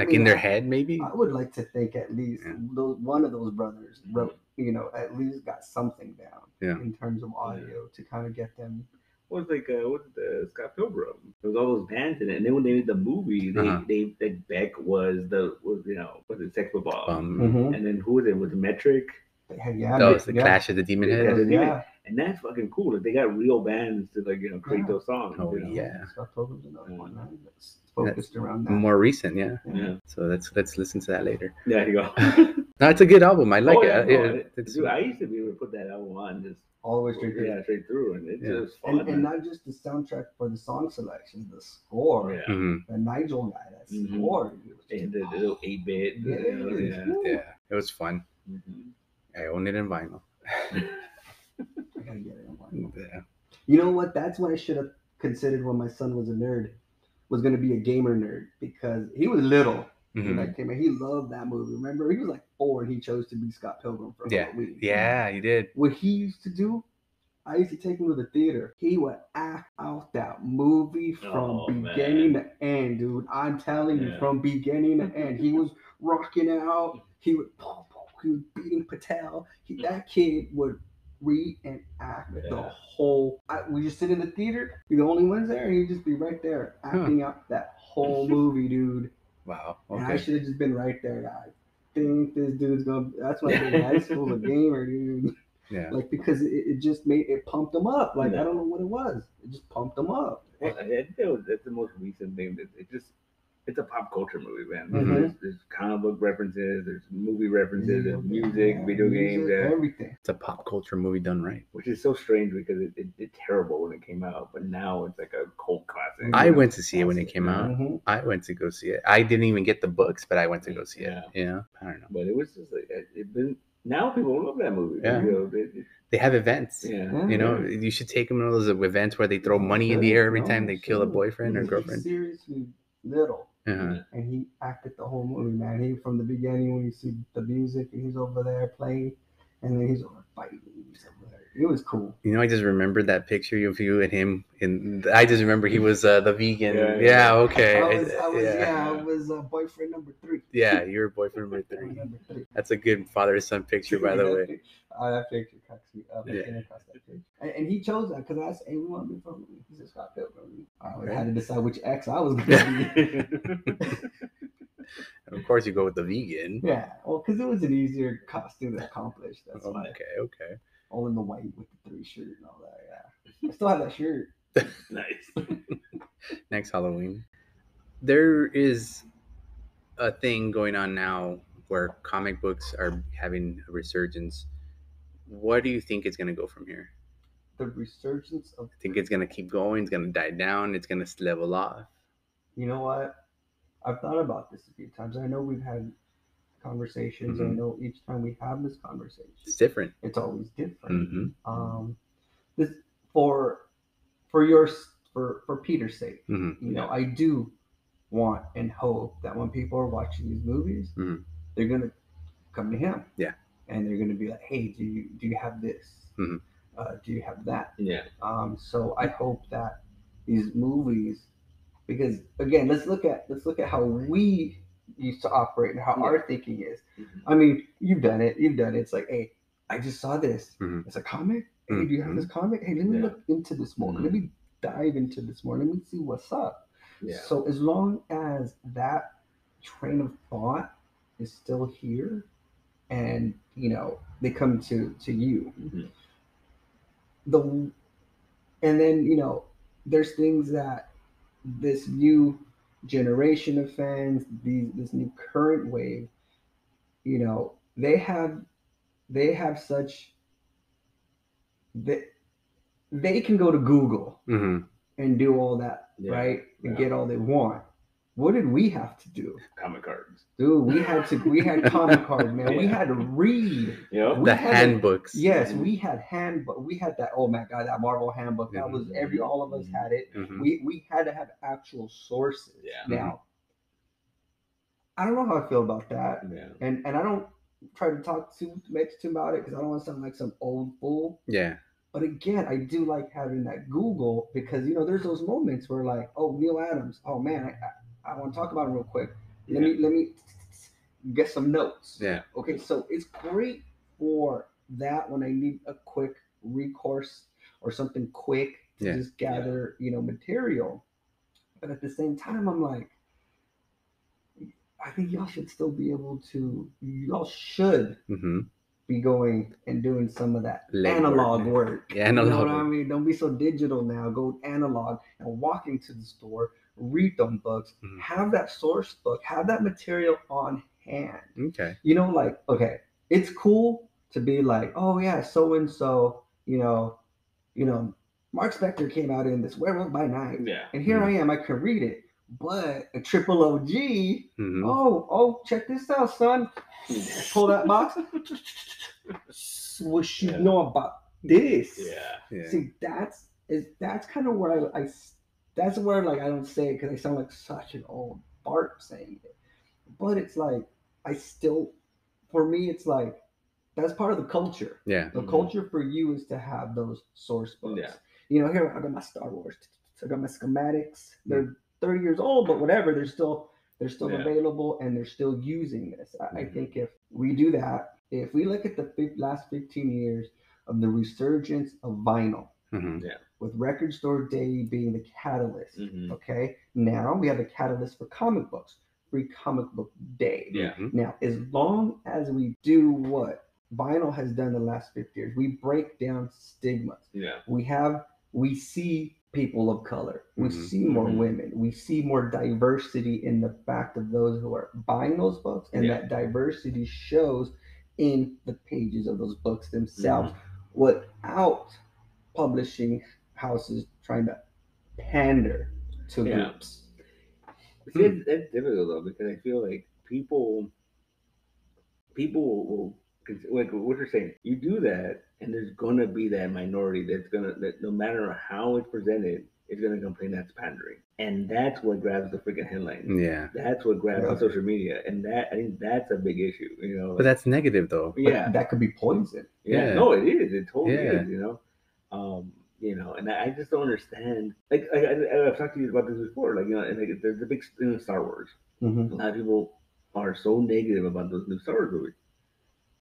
in their head, maybe? I would like to think at least one of those brothers wrote, you know, at least got something down in terms of audio to kind of get them. What was the Scott Pilgrim? There was all those bands in it, and then when they made the movie, they Beck was Sex with Bob, and then who was it? Was it Metric? That was the Clash of the Demon Head. And that's fucking cool. Like, they got real bands to create those songs. Oh yeah. Scott Pilgrim's another one, right? That's focused around that. More recent, yeah. So let's listen to that later. There you go. No, it's a good album. I like it. Dude, I used to be able to put that album on just all the way straight through. Yeah, straight through, and it's just fun. And not just the soundtrack for the song selections, the score. Yeah. The Nigel guy that scored. And the little 8-bit. Yeah, it was fun. I own it in vinyl. I gotta get it in vinyl. Yeah. You know what? That's what I should have considered when my son was a nerd. Was going to be a gamer nerd, because he was little. Like, he loved that movie. Remember, he was like 4 and he chose to be Scott Pilgrim for Halloween. Yeah, he did. What he used to do, I used to take him to the theater. He would act out that movie from beginning to end, dude. I'm telling you, from beginning to end. He was rocking out. He was beating Patel. That kid would reenact the whole. We just sit in the theater, be the only ones there, and he'd just be right there acting out that whole movie, dude. Wow. And I Okay. should have just been right there. I think this dude's gonna. That's why I think high school's a gamer, dude. Yeah. Like, because it just pumped him up. Like, I don't know what it was. It just pumped him up. Well, I think that's the most recent thing. That it's a pop culture movie, man. Mhm. There's comic book references, there's movie references, there's music, video games, everything. It's a pop culture movie done right. Which is so strange because it's terrible when it came out, but now it's like a cult classic. I went to see it when it came out. Mm-hmm. I went to go see it. I didn't even get the books, but I went to go see it. Yeah. I don't know. But it was just like now people love that movie. Yeah. They have events. Yeah. You know, you should take them to those events where they throw money in the air every time they kill a boyfriend or girlfriend. Seriously little. Uh-huh. And he acted the whole movie, man. He from the beginning when you see the music and he's over there playing, and then he's over fighting. He's over there. It was cool. You know, I just remembered that picture of you and him, and I just remember he was the vegan. Yeah. Okay. I was boyfriend number 3. Yeah, you were boyfriend number 3. That's a good father-son picture, by the way. That picture cracks me up. And he chose that because I asked, "Hey, we want to be from." He said, "Scott Pilgrim." I had to decide which ex I was going to be. And of course, you go with the vegan. Yeah, well, because it was an easier costume to accomplish. That's why. Okay. All in the white with the 3 shirt and all that. Yeah, I still have that shirt. Nice. Next Halloween, there is a thing going on now where comic books are having a resurgence. What do you think is going to go from here? The resurgence of. I think it's going to keep going. It's going to die down. It's going to level off. You know what? I've thought about this a few times. I know we've had conversations. Mm-hmm. I know each time we have this conversation, It's different. It's always different. Mm-hmm. This for Peter's sake. Mm-hmm. You know, I do want and hope that when people are watching these movies, mm-hmm. they're gonna come to him. Yeah. And they're gonna be like, "Hey, do you have this? Mm-hmm. Do you have that?" Yeah. So I hope that these movies, because again, let's look at how we used to operate and how our thinking is. Mm-hmm. I mean, you've done it. It's like, "Hey, I just saw this. Mm-hmm. It's a comic. Hey, do you have this comic? Hey, let me look into this more. Mm-hmm. Let me dive into this more. Let me see what's up." Yeah. So as long as that train of thought is still here, and you know they come to you, and then you know there's things that this new generation of fans, this new current wave, you know, they have such that they can go to Google and do all that, right? And get all they want. What did we have to do? Comic cards. Dude, we had comic cards, man. We had to read. The handbooks. Yes, we had handbook. We had that. Oh my God, that Marvel handbook. That was all of us had it. We had to have actual sources. Yeah. Now, I don't know how I feel about that. Yeah. And I don't try to talk too much about it because I don't want to sound like some old fool. Yeah. But again, I do like having that Google because you know there's those moments where like, oh, Neil Adams. Oh man, I want to talk about him real quick. Let me get some notes. Yeah. Okay, so it's great for that when I need a quick recourse or something quick to just gather, you know, material. But at the same time, I'm like, I think y'all should still be able to. Y'all should be going and doing some of that analog work. Yeah, analog. You know what I mean? Don't be so digital now. Go analog and walk into the store. Read them books, have that source book, have that material on hand. Okay. You know, like, okay, it's cool to be like, oh yeah, so and so, you know, Mark Spector came out in this Werewolf by Night. Yeah. And here I am, I can read it. But a triple OG, oh, check this out, son. Pull that box. What you know about this? Yeah. See, that's kind of where I that's where like I don't say it because I sound like such an old fart saying it. But it's like for me, it's like that's part of the culture. Yeah. The culture for you is to have those source books. Yeah. You know, here I got my Star Wars. I got my schematics. They're 30 years old, but whatever. They're still available and they're still using this. I think if we do that, if we look at the last 15 years of the resurgence of vinyl. Mm-hmm. Yeah. With Record Store Day being the catalyst. Mm-hmm. Okay, now we have a catalyst for comic books. Free Comic Book Day. Yeah. Now, as long as we do what vinyl has done the last 50 years, we break down stigmas. Yeah. We see people of color. We Mhm. see more Mhm. women. We see more diversity in the fact of those who are buying those books, and Yeah. that diversity shows in the pages of those books themselves, Mm-hmm. without publishing houses trying to pander to Yeah. groups. See, that's difficult though, because I feel like people will, like what you're saying, you do that, and there's gonna be that minority that no matter how it's presented, is gonna complain that's pandering, and that's what grabs the freaking headlines. Yeah. That's what grabs Yeah. on social media, and I think that's a big issue. You know, But that's negative though. But yeah, that could be poison. yeah, Yeah. no, it is. It totally Yeah. is. You know, and I just don't understand. Like I've talked to you about this before. Like and like there's the big Star Wars. Mm-hmm. A lot of people are so negative about those new Star Wars movies.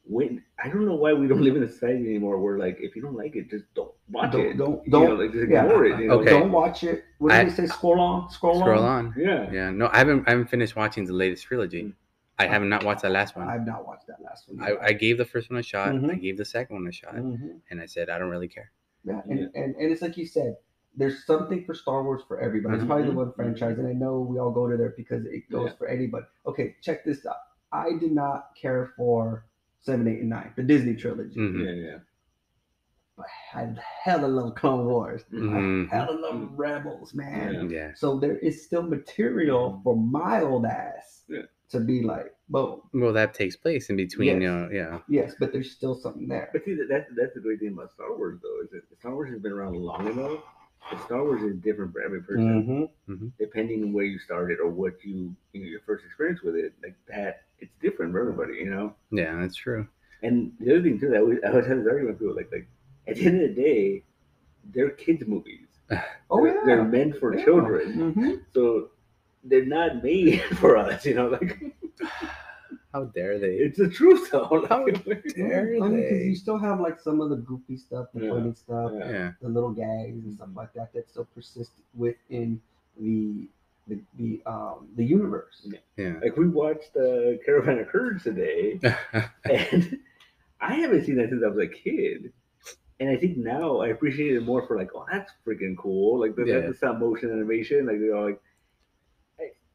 When I don't know why we don't live in a society anymore where like if you don't like it, just don't watch it. Don't like just ignore it. You know? Okay. Don't watch it. What do they say? Scroll on. Scroll on. Yeah. Yeah. No, I haven't finished watching the latest trilogy. I have not watched that last one. I've not watched that last one. I gave the first one a shot. Mhm. I gave the second one a shot, and I said I don't really care. Yeah, and it's like you said, there's something for Star Wars for everybody. It's probably the one franchise, and I know we all go to there because it goes for anybody. Okay, check this out. I did not care for 7, 8, and 9, the Disney trilogy. Mhm. Yeah. But I had hella love Clone Wars. Mhm. I hella love Rebels, man. Yeah. So there is still material for my old ass to be like, boom. Well, that takes place in between. Yes. Yes, but there's still something there. But see, that's the great thing about Star Wars, though, is that Star Wars has been around long enough. But Star Wars is different for every person, depending on where you started or what your first experience with it. Like that, it's different for everybody, you know. Yeah, that's true. And the other thing too, that I always had this argument with people, like at the end of the day, they're kids' movies. They're meant for children, so they're not made for us, you know. Like, how dare they? It's the truth, though. How dare they? Because you still have like some of the goofy stuff, the funny stuff, Yeah. the little gags and stuff like that still persist within the universe. Yeah. Like we watched Caravan of Courage today, and I haven't seen that since I was a kid. And I think now I appreciate it more for like, oh, that's freaking cool. Like the stop motion animation, like like.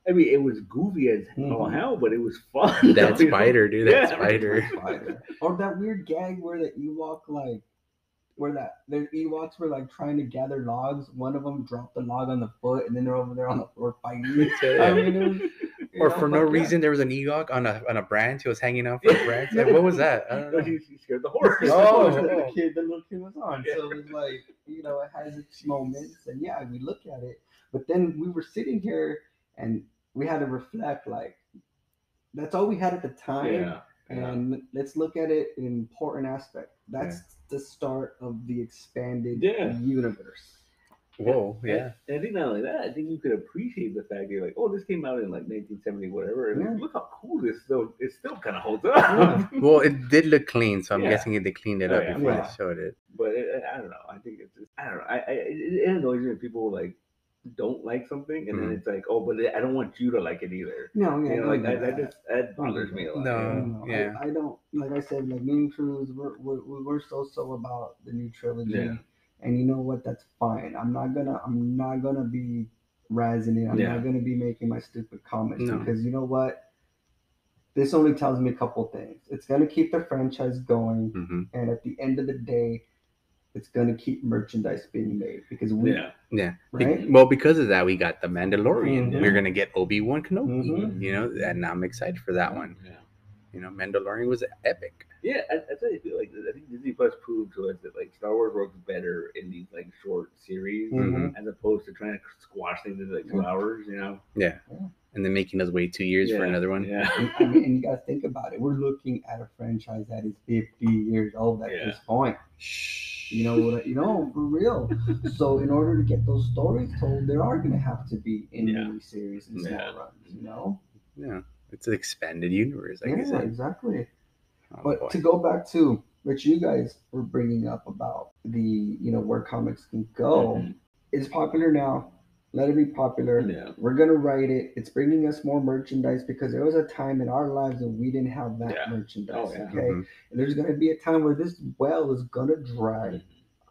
I mean, it was goofy as all hell, but it was fun. That spider, dude. That spider. Or that weird gag where the Ewok the Ewoks were like trying to gather logs. One of them dropped the log on the foot, and then they're over there on the floor fighting. I mean, or for no reason, there was an Ewok on a branch. He was hanging out from a branch. Like, what was that? I don't know. He scared the horse. The little kid was on. So it was like, it has its moments, and we look at it. But then we were sitting here, and we had to reflect, like, that's all we had at the time. And let's look at it in an important aspect. That's the start of the expanded universe. Whoa, yeah. And I think not only that, I think you could appreciate the fact that you're like, oh, this came out in like 1970, whatever. And look how cool this it still kind of holds up. Well, it did look clean, so I'm guessing they cleaned it up before they showed it. But I don't know. I think it's just, I don't know. It annoys me when people like don't like something, and then it's like, oh, but I don't want you to like it either. That bothers me a lot. I don't, like I said, like me and Cruz, we're so about the new trilogy, and you know what? That's fine. I'm not gonna be razzing it. I'm not gonna be making my stupid comments because you know what? This only tells me a couple things. It's gonna keep the franchise going, and at the end of the day, it's gonna keep merchandise being made because right? Well, because of that, we got the Mandalorian. We're gonna get Obi-Wan Kenobi, and I'm excited for that one. Mandalorian was epic. Yeah, I feel like I think Disney Plus proved to us that like Star Wars works better in these like short series as opposed to trying to squash things into like 2 hours. Yeah. And then making us wait 2 years for another one. Yeah. And you gotta think about it. We're looking at a franchise that is 50 years old at this point. For real. So in order to get those stories told, there are gonna have to be in mini series and small runs. Yeah. It's an expanded universe, like you said. Exactly. Oh, but boy. to go back to what you guys were bringing up about the where comics can go is popular now. Let it be popular. Yeah. We're gonna write it. It's bringing us more merchandise because there was a time in our lives when we didn't have that merchandise. Okay, and there's gonna be a time where this well is gonna dry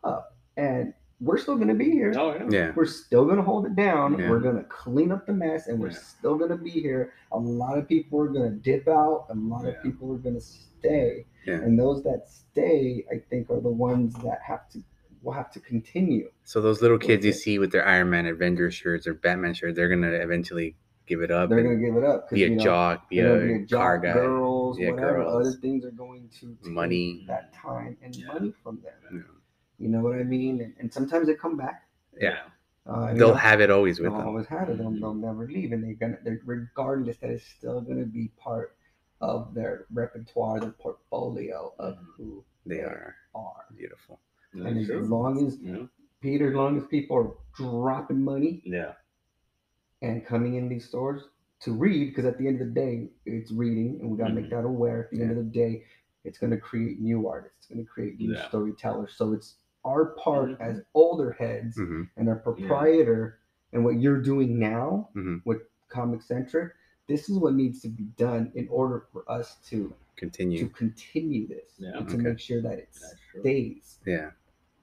up, and we're still gonna be here. Oh yeah. We're still gonna hold it down. Yeah. We're gonna clean up the mess, and we're still gonna be here. A lot of people are gonna dip out. A lot of people are gonna stay, and those that stay, I think, are the ones that will have to continue. So those little kids you see with their Iron Man, Avengers shirts, or Batman shirts, they're gonna eventually give it up. They're gonna give it up. Be a jock, be a car guy, girls, whatever. Other things are going to take money, that time and money from them. You know what I mean? And sometimes they come back. Yeah. They'll have it always with them. They'll always have it. They'll never leave, and they're regardless, that is still gonna be part of their repertoire, their portfolio of who they are. Beautiful. And as long as Peter, as long as people are dropping money, and coming in these stores to read, because at the end of the day, it's reading, and we gotta make that aware. At the end of the day, it's gonna create new artists. It's gonna create new storytellers. So it's our part as older heads and our proprietor and what you're doing now with ComiCentric. This is what needs to be done in order for us to continue this and to make sure that it stays. Yeah.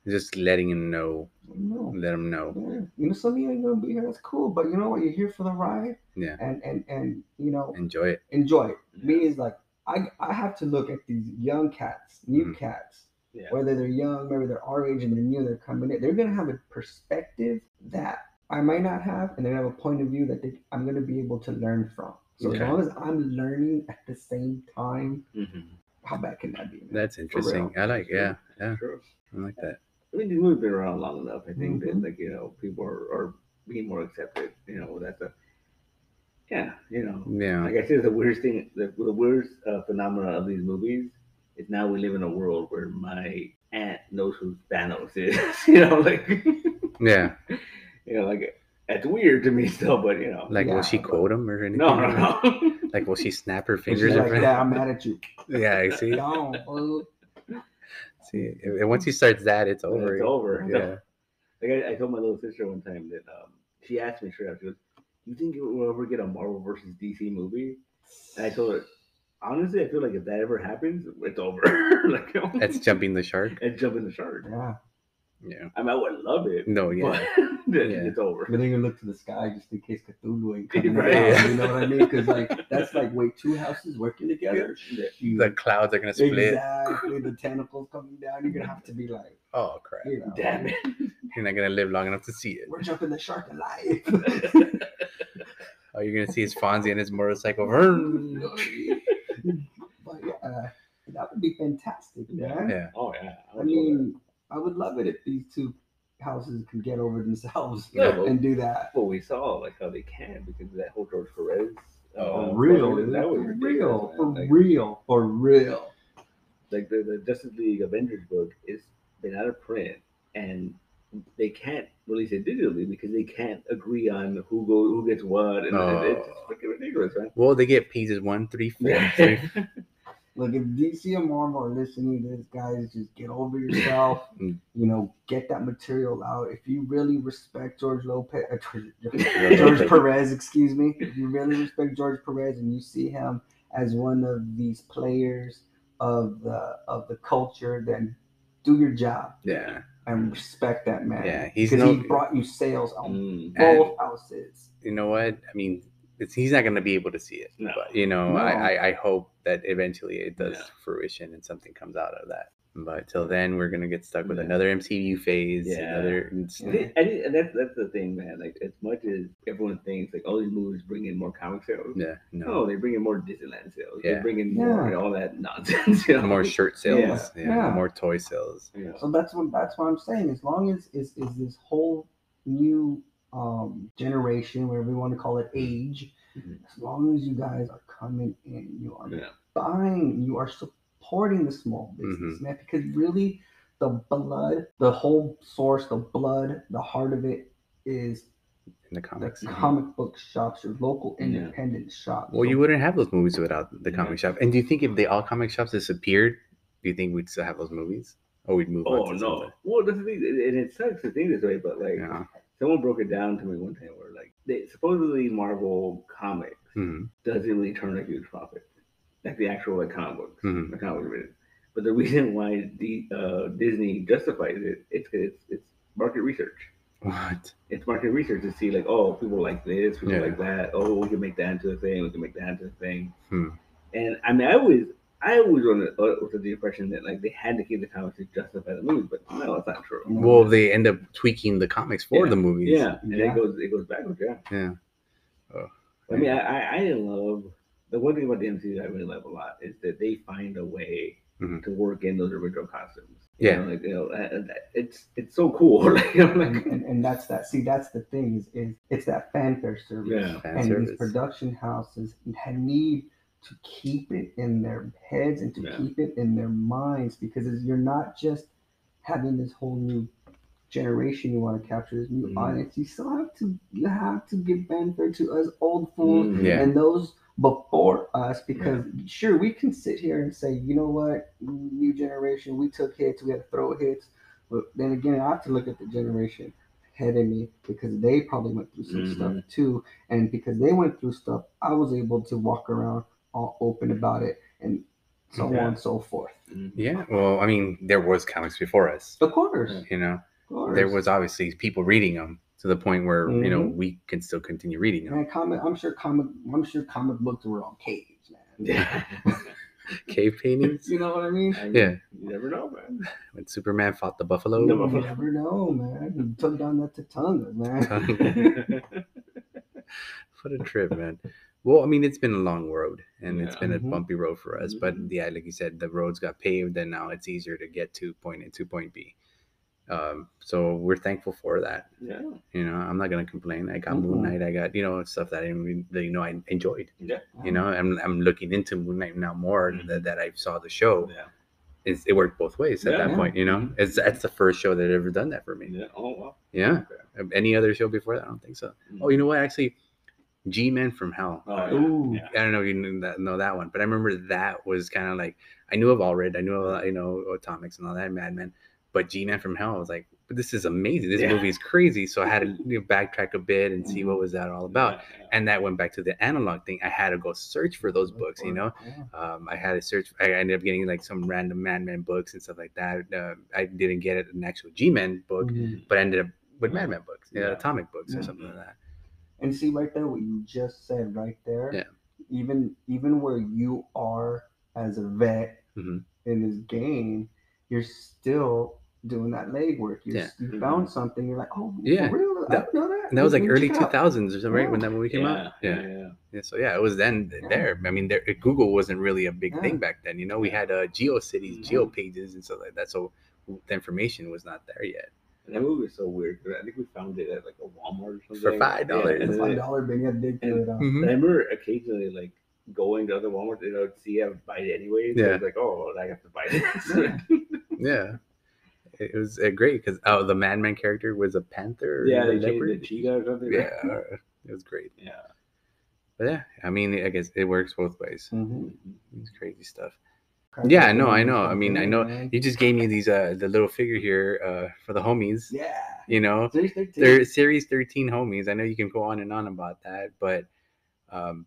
Just letting him know. Let him know. Yeah. Some of you ain't gonna be here. That's cool, but you know what? You're here for the ride. Yeah. And enjoy it. Enjoy it. Me is like I have to look at these young cats, new cats. Yeah. Whether they're young, maybe they're our age and they're new, they're coming in. They're gonna have a perspective that I might not have, and they have a point of view that I'm gonna be able to learn from. So as long as I'm learning at the same time, how bad can that be? Man? That's interesting. I like, Sure. I like that. I mean, these movies have been around long enough. I think that people are being more accepted. That's like I said, the weirdest thing, the weirdest phenomenon of these movies is now we live in a world where my aunt knows who Thanos is. Like it's weird to me still, but like will she quote him or anything? No. Like will she snap her fingers? Like, yeah, I'm mad at you. Yeah, I see. See, once he starts that, it's over. It's over. Yeah. Like I told my little sister one time that she asked me straight up, she goes, "You think we'll ever get a Marvel versus DC movie?" And I told her, honestly, I feel like if that ever happens, it's over. That's jumping the shark. It's jumping the shark. Yeah. I mean, I would love it. No, but it's over. But then you look to the sky just in case Cthulhu ain't coming down. You know what I mean? Because that's like two houses working together. The clouds are gonna split. Exactly. The tentacles coming down. You're gonna have to be like, oh crap! Damn it! You're not gonna live long enough to see it. We're jumping the shark alive. Oh, you're gonna see his Fonzie and his motorcycle. But that would be fantastic, man. Yeah. Oh yeah. I mean, I would love it if these two houses can get over themselves and do that. Well, we saw how they can because of that whole George Perez. For real. Like the Justice League Avengers book is been out of print, and they can't release it digitally because they can't agree on who gets what, and it's freaking ridiculous, man. Well, they get pieces 1, 3, 4. 3. Look, if DC and Marvel are listening to this, guys, just get over yourself. Get that material out. If you really respect George Perez, excuse me. If you really respect George Perez and you see him as one of these players of the culture, then do your job. Yeah. And respect that man. Yeah, he brought you sales on both houses. You know what? I mean, he's not going to be able to see it. No. But, I hope that eventually it does fruition and something comes out of that. But till then, we're going to get stuck with another MCU phase. And that's the thing, man. Like, as much as everyone thinks, like, all these movies bring in more comic sales. Yeah. No, they bring in more Disneyland sales. They bring in more all that nonsense. More shirt sales. More toy sales. Yeah. So that's what I'm saying. As long as is this whole new generation, whatever we want to call it, age, as long as you guys are coming in, you are buying, you are supporting the small business, man, because really the blood, the whole source, the blood, the heart of it is in the comics. The comic book shops, your local independent shops. Well, you wouldn't have those movies without the comic shop. And do you think if all comic shops disappeared, do you think we'd still have those movies, or we'd move on Oh to no. something? Well, that's the thing, and it sucks to think this way, but like Yeah. someone broke it down to me one time where like supposedly Marvel Comics doesn't really turn a huge profit, like the actual like comic books, the comic books. But the reason why Disney justifies it, it's market research. What? It's market research to see like, oh, people like this, people like that. Oh, we can make that into a thing. We can make that into a thing. And I mean, I always was under the impression that like they had to keep the comics to justify the movie, but no, that's not true. Well, they end up tweaking the comics for the movies. Yeah, and it goes backwards. Yeah. Oh, I mean, I love the one thing about the MCU I really love a lot is that they find a way to work in those original costumes. You know, like it's so cool. Like, and that's that. See, that's the thing is it's that fanfare service. Yeah, and these production houses need to keep it in their heads and to keep it in their minds, because you're not just having this whole new generation you want to capture, this new audience. You still have to give fanfare to us old fools and those before us, because sure, we can sit here and say, you know what, new generation, we took hits, we had to throw hits, but then again, I have to look at the generation ahead of me, because they probably went through some stuff too, and because they went through stuff, I was able to walk around all open about it, and so on and so forth. Yeah, well, I mean, there was comics before us, of course. You know, there was obviously people reading them to the point where you know we can still continue reading them. Man, I'm sure comic books were on caves, man. Yeah. Cave paintings. You know what I mean? Yeah. You never know, man. When Superman fought the buffalo. You never know, man. He took down that Tatunga, man. What a trip, man. Well, I mean, it's been a long road, and it's been a bumpy road for us. But yeah, like you said, the roads got paved, and now it's easier to get to point A to point B. So we're thankful for that. Yeah. You know, I'm not gonna complain. I got Moon Knight. I got stuff that I I enjoyed. Yeah. You know, I'm looking into Moon Knight now more that I saw the show. Yeah. It worked both ways at that point. You know, that's the first show that ever done that for me. Yeah. Oh wow. Yeah. Okay. Any other show before that? I don't think so. Oh, you know what? Actually, G-Men from Hell. Oh, yeah. I don't know if you know that one, but I remember that was kind of like, I knew of Allred, I knew of Atomics and all that, Mad Men, but G-Men from Hell, I was like, but this is amazing. This movie is crazy. So I had to backtrack a bit and see what was that all about. And that went back to the analog thing. I had to go search for those books, you know. I had to search. I ended up getting like some random Mad Men books and stuff like that. I didn't get an actual G-Men book, but I ended up with Mad Men books, Atomic books or something like that. And see right there what you just said right there. Even where you are as a vet in this game, you're still doing that legwork. You found something. You're like, oh, for real? I didn't know that. And that was like early 2000s or something, right? When that movie came out. Yeah. So it was then there. I mean, Google wasn't really a big thing back then. You know, we had GeoCities, GeoPages, and stuff like that. So the information was not there yet. And that movie is so weird. I think we found it at like a Walmart or something. For $5. $5, but you had to dig through it. I remember occasionally like going to other Walmart, see I would buy it anyway. So it's like, oh, I have to buy this. Yeah. It was great because the Madman character was a panther. Yeah, they changed the cheetah or something. Yeah, it was great. Yeah. But yeah, I mean, I guess it works both ways. It's crazy stuff. Yeah, I know. I mean, I know you just gave me these the little figure here for the homies. Yeah. You know, they're Series 13 homies. I know you can go on and on about that, but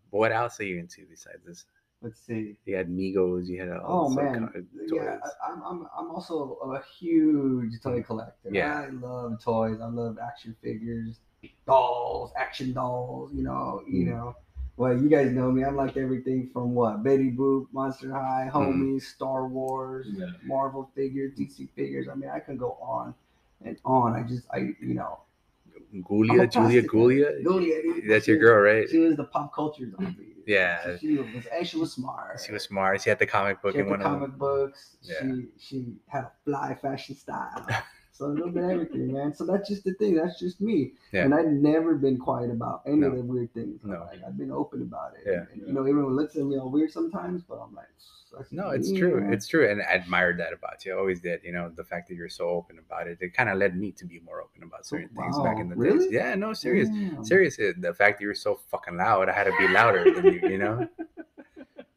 what else are you into besides this? Let's see. You had Migos. You had all toys. Yeah, I'm also a huge toy collector. Yeah. I love toys. I love action figures, dolls, action dolls. You know. Well, you guys know me. I like everything from Betty Boop, Monster High, Homies, Star Wars, Marvel figures, DC figures. I mean, I can go on and on. Julia. That's your girl, right? She was the pop culture zombie. Yeah. She was smart. She was smart. She had the comic book in one of them. Comic books. Yeah. She had a fly fashion style. So a little bit of everything, man. So that's just the thing. That's just me. Yeah. And I've never been quiet about any of the weird things. No. Like, I've been open about it. Yeah. And everyone looks at me all weird sometimes, but I'm like, no, it's true. Man. It's true. And I admired that about you. I always did. The fact that you're so open about it. It kind of led me to be more open about certain things back in the days. Yeah, no, serious. Serious. The fact that you're so fucking loud, I had to be louder than you,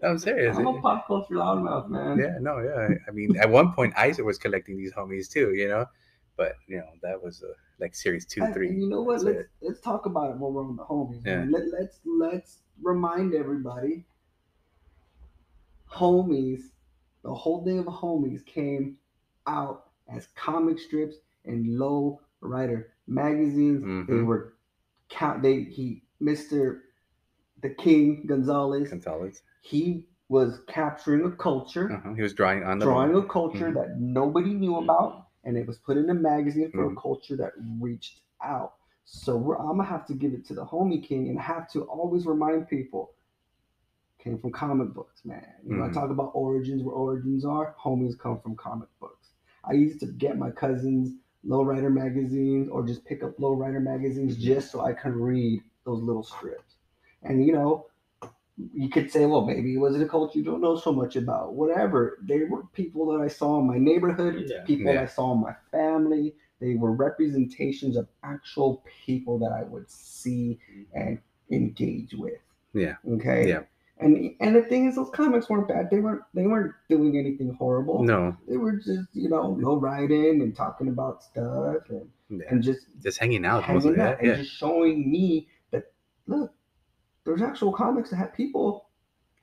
I'm serious. I'm a pop culture loudmouth, man. Yeah, no, yeah. I mean, at one point, Isaac was collecting these homies too, you know, but that was like series 2, 3. And you know what? Let's talk about it while we're on the homies. Yeah. Man. Let's remind everybody. Homies, the whole thing of homies came out as comic strips and low rider magazines. Mm-hmm. They were Mr. the King Gonzalez. He was capturing a culture. Uh-huh. He was drawing a culture that nobody knew about, and it was put in a magazine for a culture that reached out. So I'm gonna have to give it to the homie king, and have to always remind people. Came from comic books, man. You know, I talk about origins, where origins are. Homies come from comic books. I used to get my cousins lowrider magazines, or just pick up lowrider magazines just so I could read those little strips. And you could say, well, maybe it wasn't a culture you don't know so much about. Whatever. They were people that I saw in my neighborhood, people I saw in my family. They were representations of actual people that I would see and engage with. Yeah. Okay. Yeah. And the thing is, those comics weren't bad. They weren't doing anything horrible. No. They were just, low writing and talking about stuff and just hanging out. And just showing me that, look, there's actual comics that have people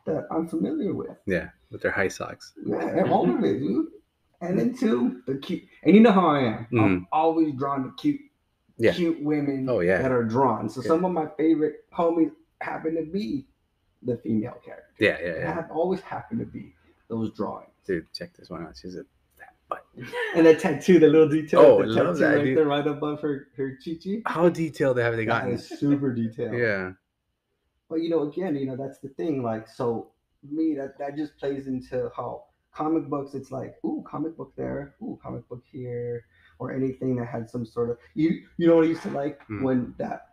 that I'm familiar with. Yeah, with their high socks. Yeah, all of it, dude. And then too, the cute. And you know how I am. Mm-hmm. I'm always drawn to cute women that are drawn. So some of my favorite homies happen to be the female character. Yeah. Have always happened to be those drawings. Dude, check this one out. She's a fat butt. And the tattoo, the little detail. Oh, I love that. Right there, right above her chichi. How detailed have they gotten? That is super detailed. Yeah. But again, that's the thing. Like, so me, that just plays into how comic books. It's like, ooh, comic book there, ooh, comic book here, or anything that had some sort of you know what I used to like when that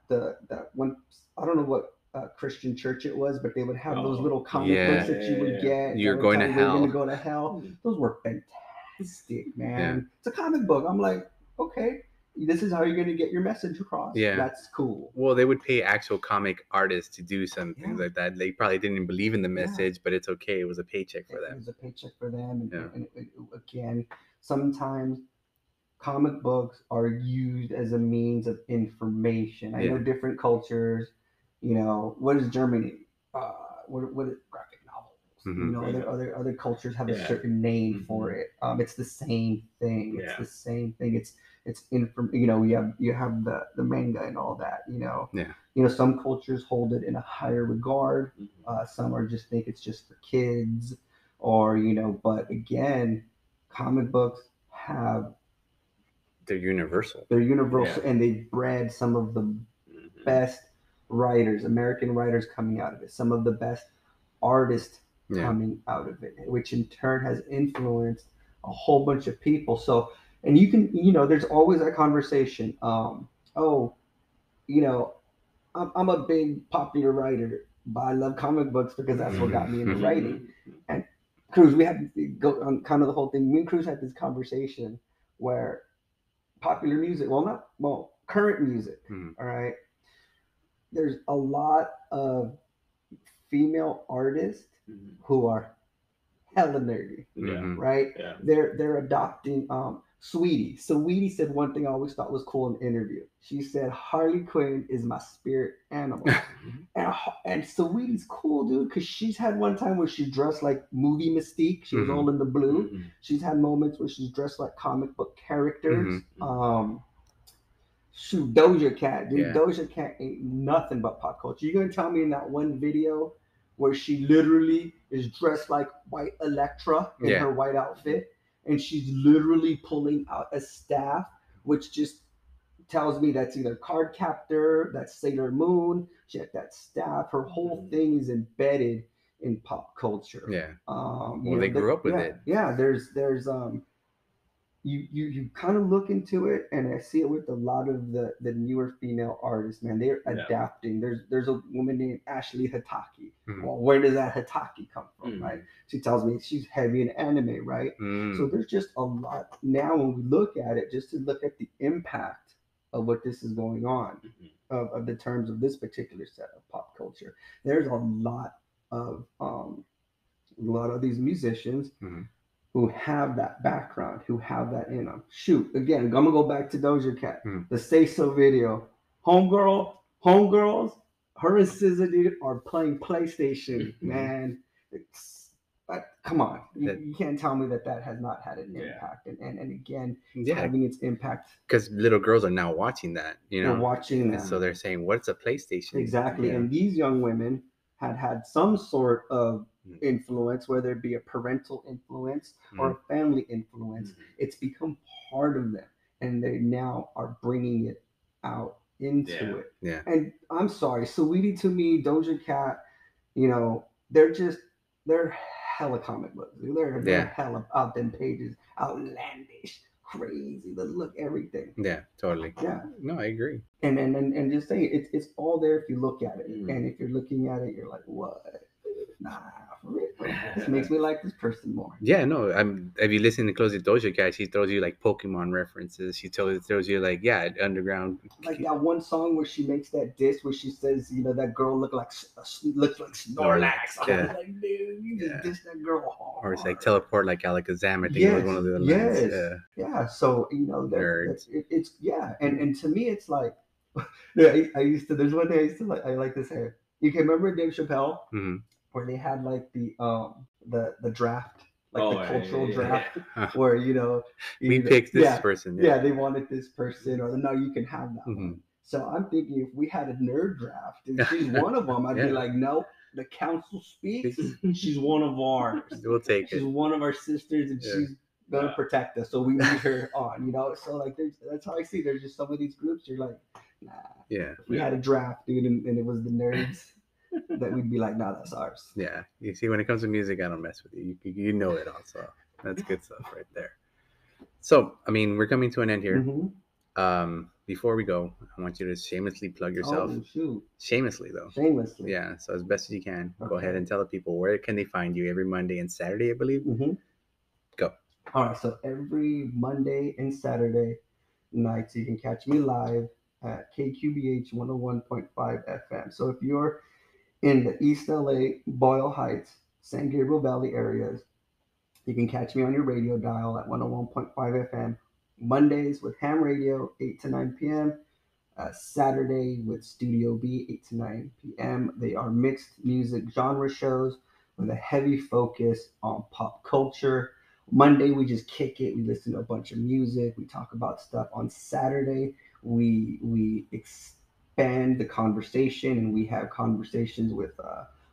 one, I don't know what Christian church it was, but they would have those little comic books that you would get. You're going to hell. You're going to go to hell. Those were fantastic, man. Yeah. It's a comic book. I'm like, okay, this is how you're going to get your message across. Yeah. That's cool. Well, they would pay actual comic artists to do some things like that. They probably didn't believe in the message, but it's okay. It was a paycheck for them. It was a paycheck for them. And again, sometimes comic books are used as a means of information. I know different cultures, what is Germany? What is graphic novels? Mm-hmm. Other cultures have a certain name for it. It's the same thing. It's the same thing. It's you have the manga and all that. Some cultures hold it in a higher regard. Some are just think it's just for kids, or But again, comic books they're universal. And they bred some of the best writers, American writers, coming out of it. Some of the best artists coming out of it, which in turn has influenced a whole bunch of people. So, and you can, there's always that conversation. I'm a big popular writer, but I love comic books because that's what got me into writing. And Cruz, we had to go on kind of the whole thing. Me and Cruz had this conversation where popular music, current music, all right? There's a lot of female artists who are hella nerdy, right? Yeah. They're adopting Sweetie. Sweetie said one thing I always thought was cool in an interview. She said, Harley Quinn is my spirit animal. And Sweetie's cool, dude, because she's had one time where she dressed like movie Mystique. She was all in the blue. She's had moments where she's dressed like comic book characters. Doja Cat, dude. Yeah. Doja Cat ain't nothing but pop culture. You gonna tell me in that one video where she literally is dressed like white Electra in her white outfit, and she's literally pulling out a staff, which just tells me that's either Card Captor, that's Sailor Moon. She had that staff. Her whole thing is embedded in pop culture. Yeah. They grew up with it. Yeah. There's you kind of look into it, and I see it with a lot of the newer female artists, man. They're adapting. There's a woman named Ashley Hitaki. Well, where does that Hitaki come from, right? She tells me she's heavy in anime, right? So there's just a lot now when we look at it, just to look at the impact of what this is going on, of the terms of this particular set of pop culture. There's a lot of a lot of these musicians who have that background, who have that in them. Shoot, again, I'm gonna go back to Doja Cat, the Say So video. Homegirls, her and SZA dude are playing PlayStation, man. Come on, you can't tell me that has not had an impact, and again, having its impact because little girls are now watching that. They're watching that, so they're saying, "What's a PlayStation?" Exactly, and these young women had some sort of influence, whether it be a parental influence or a family influence. It's become part of them, and they now are bringing it out into it. Yeah. And I'm sorry, Saweetie to me, Doja Cat, they're hella comic books. They're hella out them pages, outlandish, crazy. The look, everything. Yeah, totally. Yeah. No, I agree. And just saying, it's all there if you look at it. And if you're looking at it, you're like, what? Nah, for real. This makes me like this person more. Yeah, no. If you listen to closely Doja Cat, she throws you like Pokemon references. She throws you like underground. Like that one song where she makes that diss where she says, that girl looks like Snorlax. I was like, dude, you just dissed that girl hard. Or it's like teleport like Alakazam. I think it was one of the lines. Yeah. So nerds. It's and to me it's like, there's one thing I used to like. I like this hair. You can remember Dave Chappelle where they had like the draft, like the cultural draft, where we picked this person. Yeah, they wanted this person, or no, you can have that one. So I'm thinking if we had a nerd draft and she's one of them, I'd be like, no, the council speaks. She's one of ours. We'll take she's one of our sisters, and she's gonna protect us. So we need her on. So like that's how I see. There's just some of these groups. You're like, nah. Yeah. If we had a draft, dude, and it was the nerds, that we'd be like, nah, that's ours. Yeah. You see, when it comes to music, I don't mess with you. You know it also. That's good stuff right there. So, I mean, we're coming to an end here. Before we go, I want you to shamelessly plug yourself. Oh, shoot. Shamelessly, though. Shamelessly. Yeah. So as best as you can, go ahead and tell the people where can they find you every Monday and Saturday, I believe. Go. All right. So every Monday and Saturday nights, you can catch me live at KQBH 101.5 FM. So if you're in the East LA, Boyle Heights, San Gabriel Valley areas, you can catch me on your radio dial at 101.5 FM. Mondays with ham radio, 8 to 9 p.m. Saturday with Studio B, 8 to 9 p.m. They are mixed music genre shows with a heavy focus on pop culture. Monday, we just kick it. We listen to a bunch of music. We talk about stuff. On Saturday, we expand the conversation, and we have conversations with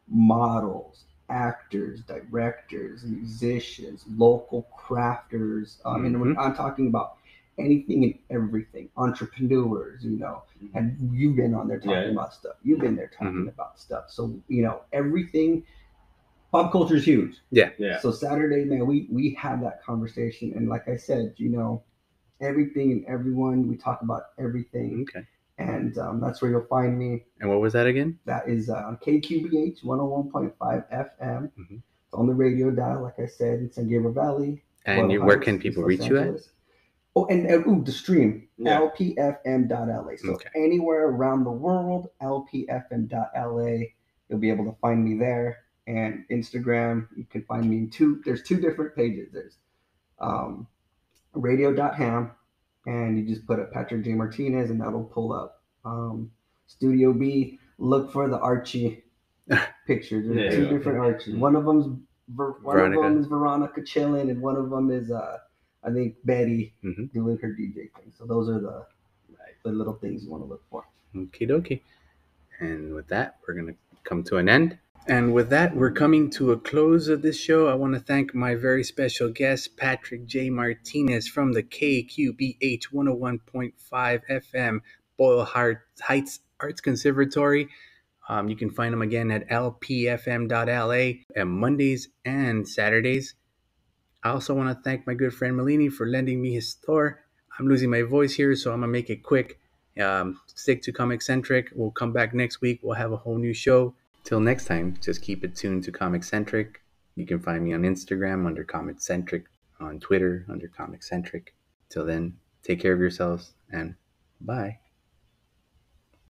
models, actors, directors, musicians, local crafters. And when I'm talking about anything and everything, entrepreneurs, and you've been on there talking about stuff. You've been there talking about stuff. So, everything. Pop culture is huge. Yeah. So Saturday, man, we have that conversation. And like I said, everything and everyone, we talk about everything. Okay. And that's where you'll find me. And what was that again? That is on KQBH 101.5 FM. It's on the radio dial, like I said, in San Gabriel Valley. And where can people reach you at? Oh, and the stream, lpfm.la. So anywhere around the world, lpfm.la, you'll be able to find me there. And Instagram, you can find me there's two different pages. There's radio.ham, and you just put up Patrick J. Martinez, and that'll pull up. Studio B, look for the Archie pictures. There's two different Archies. One of them is Veronica chilling, and one of them is I think Betty doing her DJ thing. So those are the little things you want to look for. Okie dokie. And with that, we're gonna come to an end. And with that, we're coming to a close of this show. I want to thank my very special guest, Patrick J. Martinez from the KQBH 101.5 FM Boyle Heights Arts Conservatory. You can find him again at lpfm.la on Mondays and Saturdays. I also want to thank my good friend Malini for lending me his store. I'm losing my voice here, so I'm going to make it quick. Stick to ComiCentric. We'll come back next week. We'll have a whole new show. Till next time, just keep it tuned to ComiCentric. You can find me on Instagram under ComiCentric, on Twitter under ComiCentric. Till then, take care of yourselves and bye.